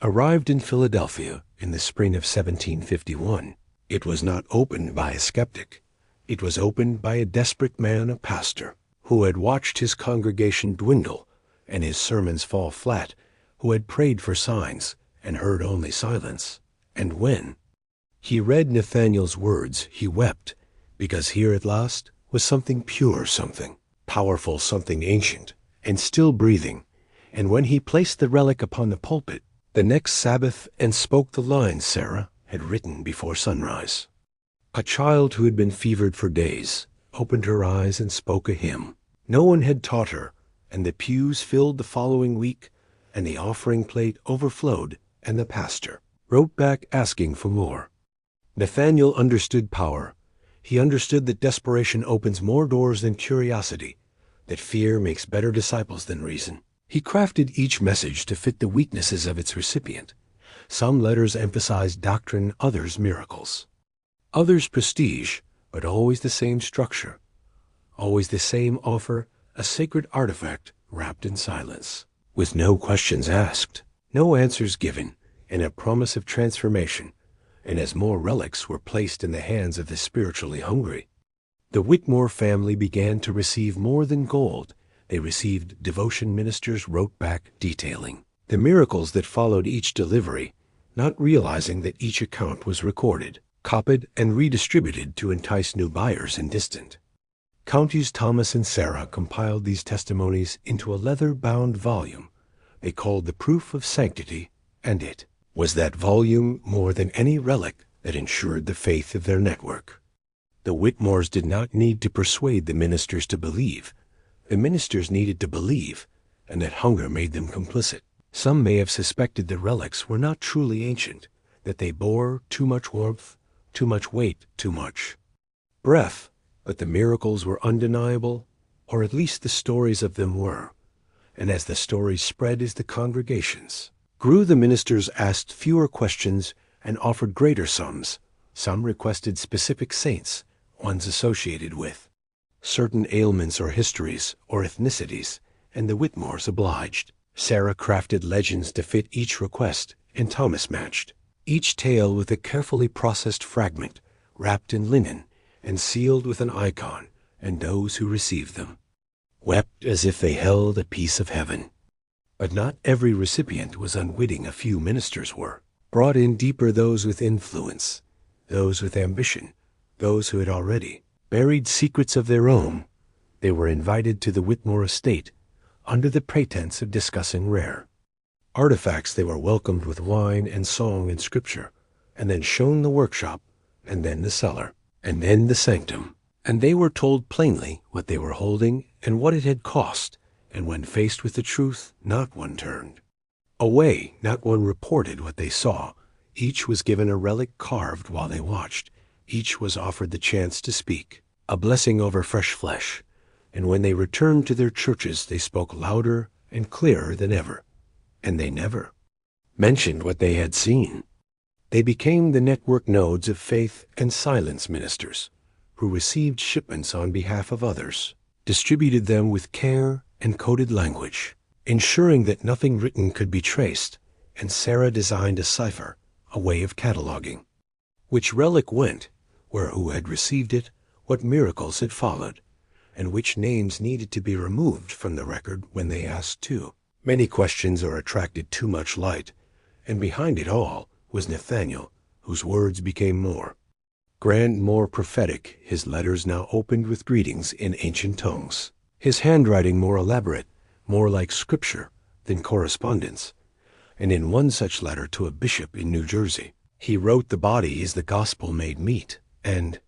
arrived in Philadelphia in the spring of 1751, it was not opened by a skeptic. It was opened by a desperate man, a pastor, who had watched his congregation dwindle and his sermons fall flat, who had prayed for signs and heard only silence. And when he read Nathaniel's words, he wept, because here at last was something pure, something powerful, something ancient and still breathing. And when he placed the relic upon the pulpit the next Sabbath and spoke the lines Sarah had written before sunrise, a child who had been fevered for days opened her eyes and spoke a hymn no one had taught her, and the pews filled the following week, and the offering plate overflowed, and the pastor wrote back asking for more. Nathaniel understood power. He understood that desperation opens more doors than curiosity, that fear makes better disciples than reason. He crafted each message to fit the weaknesses of its recipient. Some letters emphasized doctrine, others miracles, others prestige, but always the same structure, always the same offer, a sacred artifact wrapped in silence, with no questions asked, no answers given, and a promise of transformation. And as more relics were placed in the hands of the spiritually hungry, the Whitmore family began to receive more than gold. They received devotion. Ministers wrote back detailing the miracles that followed each delivery, not realizing that each account was recorded, copied, and redistributed to entice new buyers in distant counties. Thomas and Sarah compiled these testimonies into a leather-bound volume they called the Proof of Sanctity, and it was that volume more than any relic that ensured the faith of their network. The Whitmores did not need to persuade the ministers to believe. The ministers needed to believe, and that hunger made them complicit. Some may have suspected the relics were not truly ancient, that they bore too much warmth, too much weight, too much breath, but the miracles were undeniable, or at least the stories of them were. And as the stories spread as the congregations grew, the ministers asked fewer questions and offered greater sums. Some requested specific saints, ones associated with certain ailments or histories or ethnicities, and the Whitmores obliged. Sarah crafted legends to fit each request, and Thomas matched each tale with a carefully processed fragment, wrapped in linen and sealed with an icon, and those who received them wept as if they held a piece of heaven. But not every recipient was unwitting. A few ministers were. Brought in deeper those with influence, those with ambition, those who had already buried secrets of their own. They were invited to the Whitmore estate under the pretense of discussing rare artifacts. They were welcomed with wine and song and scripture, and then shown the workshop, and then the cellar, and then the sanctum. And they were told plainly what they were holding and what it had cost, and when faced with the truth, not one turned away, not one reported what they saw. Each was given a relic carved while they watched. Each was offered the chance to speak, a blessing over fresh flesh. And when they returned to their churches, they spoke louder and clearer than ever. And they never mentioned what they had seen. They became the network nodes of faith and silence ministers, who received shipments on behalf of others, distributed them with care and coded language, ensuring that nothing written could be traced, and Sarah designed a cipher, a way of cataloging which relic went, where who had received it, what miracles had followed, and which names needed to be removed from the record when they asked too many questions or attracted too much light. And behind it all was Nathaniel, whose words became more grand, more prophetic, his letters now opened with greetings in ancient tongues, his handwriting more elaborate, more like scripture than correspondence. And in one such letter to a bishop in New Jersey, he wrote, "The body is the gospel made meat, and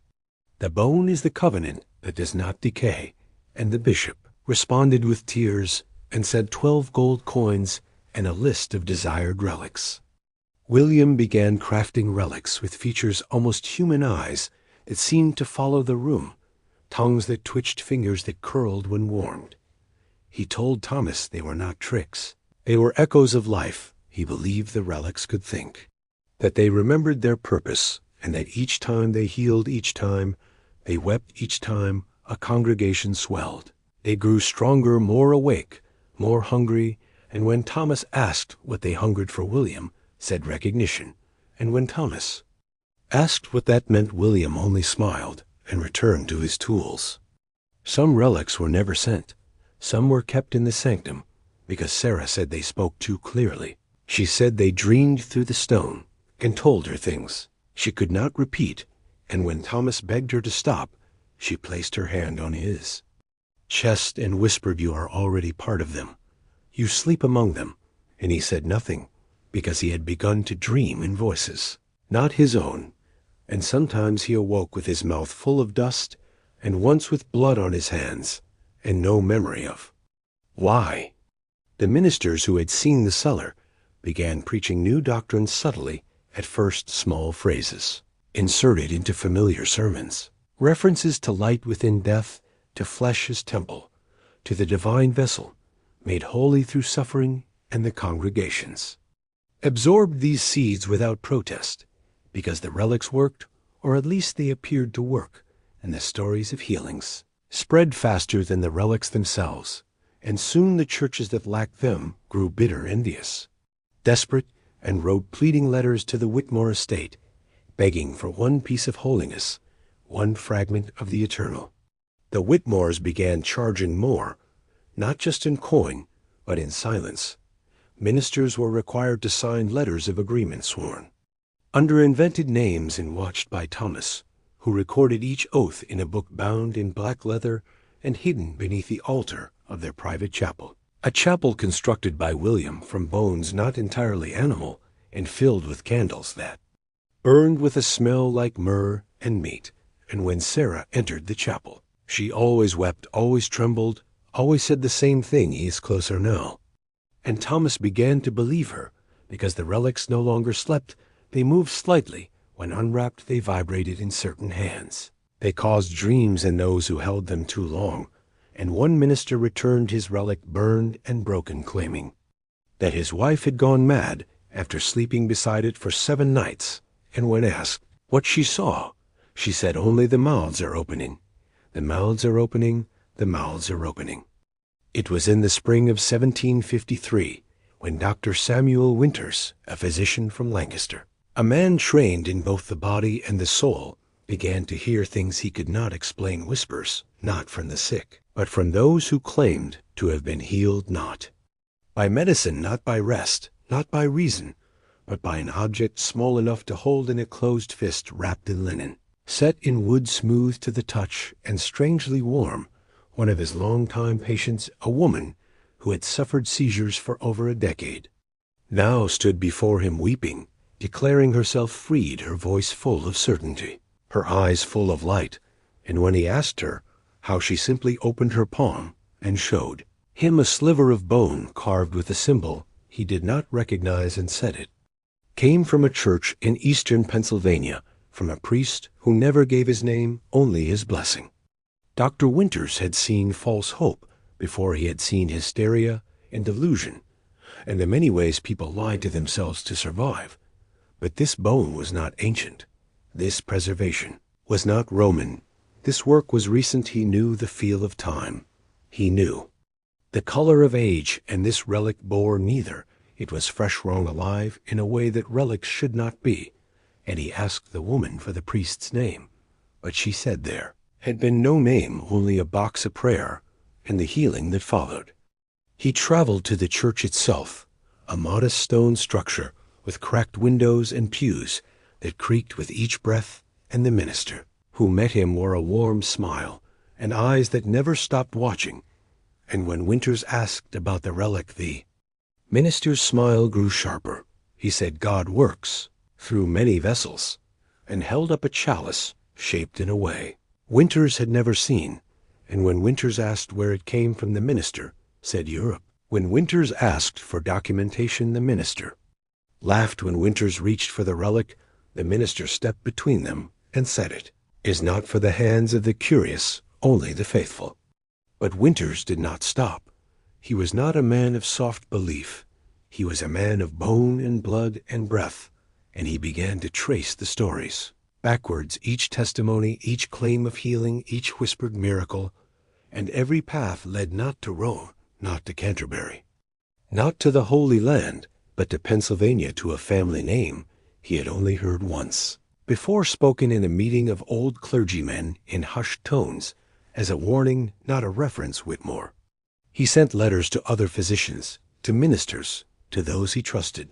the bone is the covenant that does not decay." And the bishop responded with tears and said 12 gold coins and a list of desired relics. William began crafting relics with features almost human eyes that seemed to follow the room, tongues that twitched, fingers that curled when warmed. He told Thomas they were not tricks. They were echoes of life. He believed the relics could think, that they remembered their purpose, and that each time they healed, each time they wept, each time a congregation swelled. They grew stronger, more awake, more hungry, and when Thomas asked what they hungered for, William said recognition. And when Thomas asked what that meant, William only smiled and returned to his tools. Some relics were never sent. Some were kept in the sanctum, because Sarah said they spoke too clearly. She said they dreamed through the stone and told her things she could not repeat, and when Thomas begged her to stop, she placed her hand on his chest and whispered, "You are already part of them. You sleep among them." And he said nothing, because he had begun to dream in voices, not his own. And sometimes he awoke with his mouth full of dust, and once with blood on his hands, and no memory of why. The ministers who had seen the cellar began preaching new doctrines subtly, at first small phrases, inserted into familiar sermons, references to light within death, to flesh as temple, to the divine vessel, made holy through suffering, and the congregations absorbed these seeds without protest, because the relics worked, or at least they appeared to work, and the stories of healings spread faster than the relics themselves, and soon the churches that lacked them grew bitter, envious, desperate, and wrote pleading letters to the Whitmore estate, begging for one piece of holiness, one fragment of the eternal. The Whitmores began charging more, not just in coin, but in silence. Ministers were required to sign letters of agreement sworn under invented names and watched by Thomas, who recorded each oath in a book bound in black leather and hidden beneath the altar of their private chapel. A chapel constructed by William from bones not entirely animal, and filled with candles that burned with a smell like myrrh and meat. And when Sarah entered the chapel, she always wept, always trembled, always said the same thing, "He is closer now." And Thomas began to believe her, because the relics no longer slept. They moved slightly. When unwrapped, they vibrated in certain hands. They caused dreams in those who held them too long. And one minister returned his relic burned and broken, claiming that his wife had gone mad after sleeping beside it for 7 nights. And when asked what she saw, she said, "Only the mouths are opening. The mouths are opening. The mouths are opening." It was in the spring of 1753 when Dr. Samuel Winters, a physician from Lancaster, a man trained in both the body and the soul, began to hear things he could not explain, whispers, not from the sick, but from those who claimed to have been healed, not by medicine, not by rest, not by reason, but by an object small enough to hold in a closed fist, wrapped in linen, set in wood, smooth to the touch and strangely warm. One of his long-time patients, a woman who had suffered seizures for over a decade, now stood before him weeping, declaring herself freed, her voice full of certainty, her eyes full of light. And when he asked her how, she simply opened her palm and showed him a sliver of bone carved with a symbol he did not recognize, and said it came from a church in eastern Pennsylvania, from a priest who never gave his name, only his blessing. Dr. Winters had seen false hope before he had seen hysteria and delusion, and in many ways people lied to themselves to survive. But this bone was not ancient. This preservation was not Roman. This work was recent. He knew the feel of time. He knew the color of age, and this relic bore neither. It was fresh, wrung, alive, in a way that relics should not be. And he asked the woman for the priest's name, but she said there had been no name, only a box of prayer and the healing that followed. He traveled to the church itself, a modest stone structure with cracked windows and pews that creaked with each breath, and the minister who met him wore a warm smile and eyes that never stopped watching. And when Winters asked about the relic, the minister's smile grew sharper. He said, "God works through many vessels," and held up a chalice shaped in a way Winters had never seen. And when Winters asked where it came from, the minister said, "Europe." When Winters asked for documentation, the minister laughed. When Winters reached for the relic, the minister stepped between them and said, "It is not for the hands of the curious, only the faithful." But Winters did not stop. He was not a man of soft belief. He was a man of bone and blood and breath, and he began to trace the stories backwards, each testimony, each claim of healing, each whispered miracle, and every path led not to Rome, not to Canterbury, not to the Holy Land, but to Pennsylvania, to a family name he had only heard once before, spoken in a meeting of old clergymen in hushed tones, as a warning, not a reference. Whitmore. He sent letters to other physicians, to ministers, to those he trusted,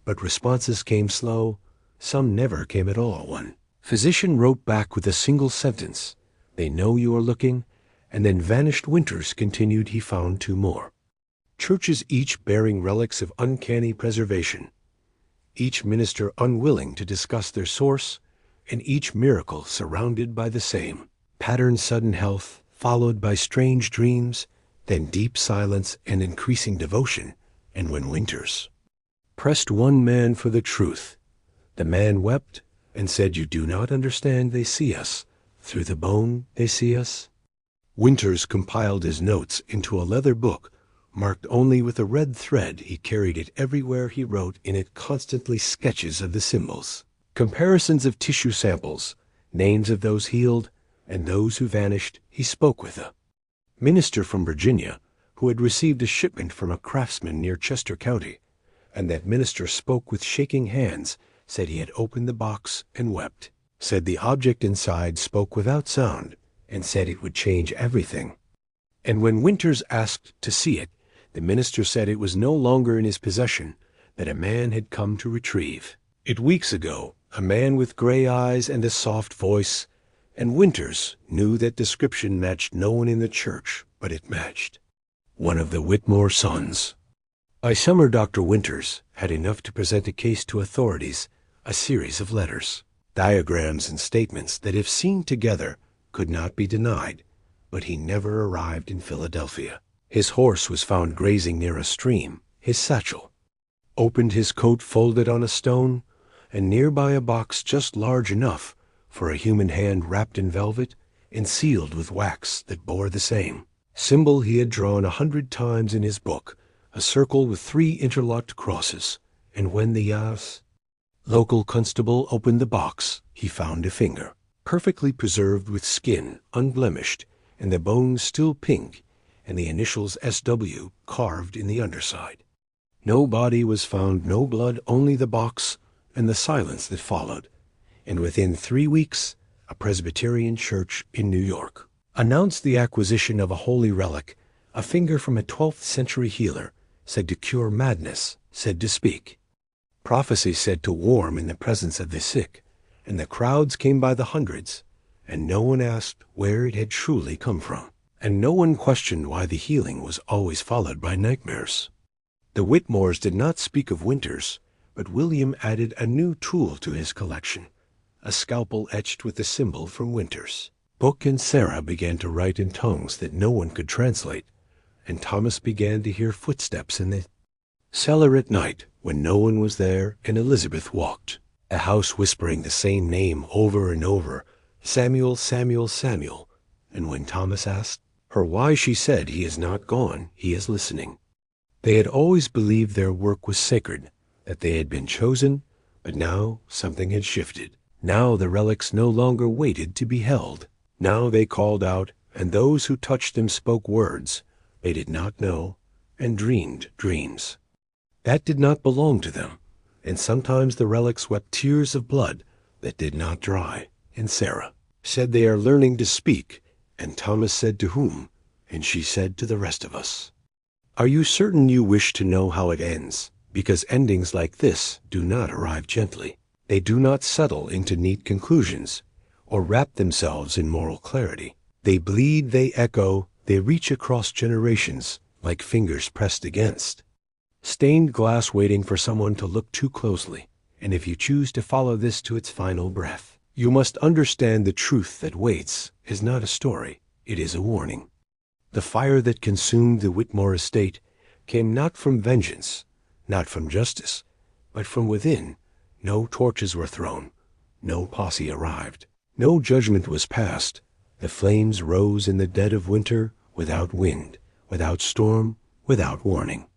but responses came slow. Some never came at all. One physician wrote back with a single sentence, "They know you are looking," and then vanished. Winters continued. He found 2 more churches, each bearing relics of uncanny preservation, each minister unwilling to discuss their source, and each miracle surrounded by the same pattern: sudden health, followed by strange dreams, then deep silence and increasing devotion. And when Winters pressed one man for the truth, the man wept and said, "You do not understand. They see us. Through the bone they see us." Winters compiled his notes into a leather book, marked only with a red thread. He carried it everywhere. He wrote in it constantly sketches of the symbols, comparisons of tissue samples, names of those healed and those who vanished. He spoke with a minister from Virginia who had received a shipment from a craftsman near Chester County, and that minister spoke with shaking hands, said he had opened the box and wept, said the object inside spoke without sound, and said it would change everything. And when Winters asked to see it, the minister said it was no longer in his possession, that a man had come to retrieve it weeks ago, a man with gray eyes and a soft voice. And Winters knew that description matched no one in the church, but it matched one of the Whitmore sons. By summer, Dr. Winters had enough to present a case to authorities, a series of letters, diagrams and statements that if seen together could not be denied, but he never arrived in Philadelphia. His horse was found grazing near a stream, his satchel, opened his coat folded on a stone, and nearby a box just large enough for a human hand wrapped in velvet and sealed with wax that bore the same symbol he had drawn 100 times in his book, a circle with 3 interlocked crosses, and when the local constable opened the box, he found a finger, perfectly preserved with skin, unblemished, and the bones still pink, and the initials SW carved in the underside. No body was found, no blood, only the box and the silence that followed. And within 3 weeks, a Presbyterian church in New York announced the acquisition of a holy relic, a finger from a 12th century healer, said to cure madness, said to speak. Prophecy said to warm in the presence of the sick, and the crowds came by the hundreds, and no one asked where it had truly come from, and no one questioned why the healing was always followed by nightmares. The Whitmores did not speak of winters, but William added a new tool to his collection, a scalpel etched with the symbol from Winters. Book and Sarah began to write in tongues that no one could translate, and Thomas began to hear footsteps in the cellar at night when no one was there, and Elizabeth walked, a house whispering the same name over and over, Samuel, Samuel, Samuel, and when Thomas asked her why, she said, "He is not gone, he is listening." They had always believed their work was sacred, that they had been chosen, but now something had shifted. Now the relics no longer waited to be held. Now they called out, and those who touched them spoke words they did not know, and dreamed dreams that did not belong to them. And sometimes the relics wept tears of blood that did not dry. And Sarah said, "They are learning to speak." And Thomas said, "To whom?" And she said, "To the rest of us." Are you certain you wish to know how it ends? Because endings like this do not arrive gently. They do not settle into neat conclusions or wrap themselves in moral clarity. They bleed, they echo, they reach across generations like fingers pressed against stained glass waiting for someone to look too closely. And if you choose to follow this to its final breath, you must understand the truth that waits is not a story, it is a warning. The fire that consumed the Whitmore estate came not from vengeance, not from justice, but from within. No torches were thrown, no posse arrived, no judgment was passed. The flames rose in the dead of winter, without wind, without storm, without warning.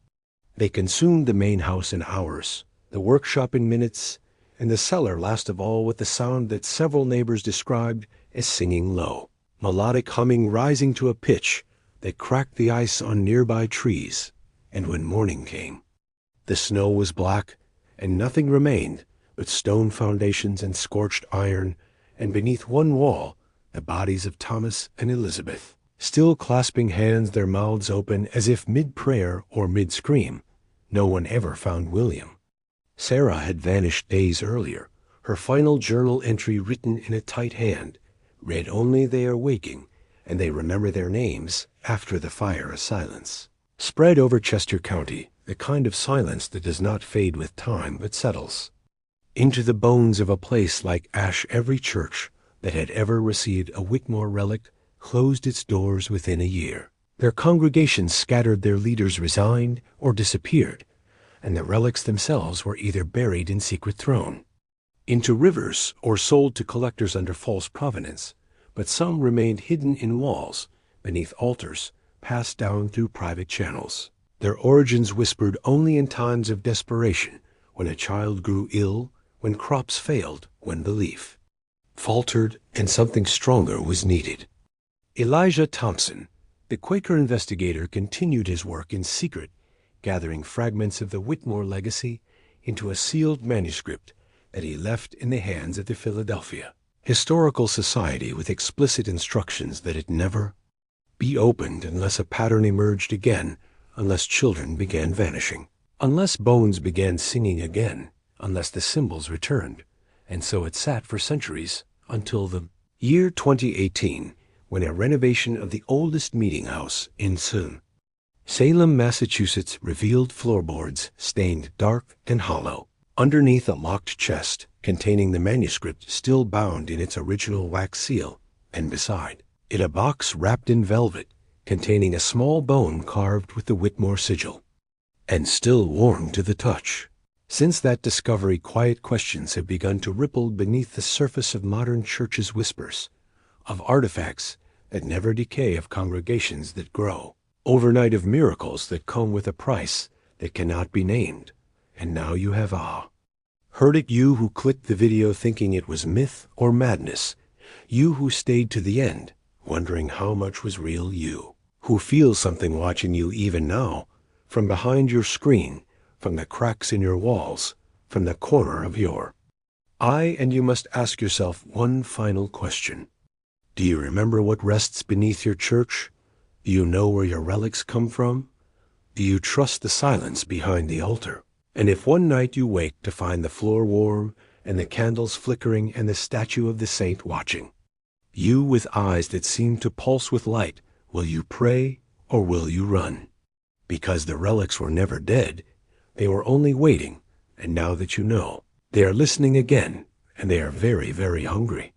They consumed the main house in hours, the workshop in minutes, and the cellar last of all with the sound that several neighbors described as singing low, melodic humming rising to a pitch that cracked the ice on nearby trees. And when morning came, the snow was black, and nothing remained but stone foundations and scorched iron, and beneath one wall the bodies of Thomas and Elizabeth, still clasping hands, their mouths open as if mid-prayer or mid-scream. No one ever found William. Sarah had vanished days earlier, her final journal entry written in a tight hand, read only "They are waking, and they remember their names after the fire of silence." Spread over Chester County, the kind of silence that does not fade with time but settles into the bones of a place like Ash. Every church that had ever received a Whitmore relic closed its doors within a year. Their congregations scattered, their leaders resigned or disappeared, and the relics themselves were either buried in secret thrown into rivers or sold to collectors under false provenance, but some remained hidden in walls, beneath altars, passed down through private channels. Their origins whispered only in times of desperation, when a child grew ill, when crops failed, when belief faltered, and something stronger was needed. Elijah Thompson, the Quaker investigator, continued his work in secret, gathering fragments of the Whitmore legacy into a sealed manuscript that he left in the hands of the Philadelphia Historical Society with explicit instructions that it never be opened unless a pattern emerged again, unless children began vanishing, unless bones began singing again, unless the symbols returned. And so it sat for centuries until the year 2018, when a renovation of the oldest meeting house in Sun Salem, Massachusetts revealed floorboards stained dark and hollow. Underneath a locked chest containing the manuscript still bound in its original wax seal, and beside it a box wrapped in velvet containing a small bone carved with the Whitmore sigil, and still warm to the touch. Since that discovery, quiet questions have begun to ripple beneath the surface of modern churches' whispers, of artifacts that never decay, of congregations that grow, overnight, of miracles that come with a price that cannot be named. And now you have heard it, you who clicked the video thinking it was myth or madness, you who stayed to the end wondering how much was real, you who feel something watching you even now, from behind your screen, from the cracks in your walls, from the corner of your eye. And you must ask yourself one final question. Do you remember what rests beneath your church? Do you know where your relics come from? Do you trust the silence behind the altar? And if one night you wake to find the floor warm and the candles flickering and the statue of the saint watching you with eyes that seem to pulse with light, will you pray or will you run? Because the relics were never dead. They were only waiting, and now that you know, they are listening again, and they are very, very hungry.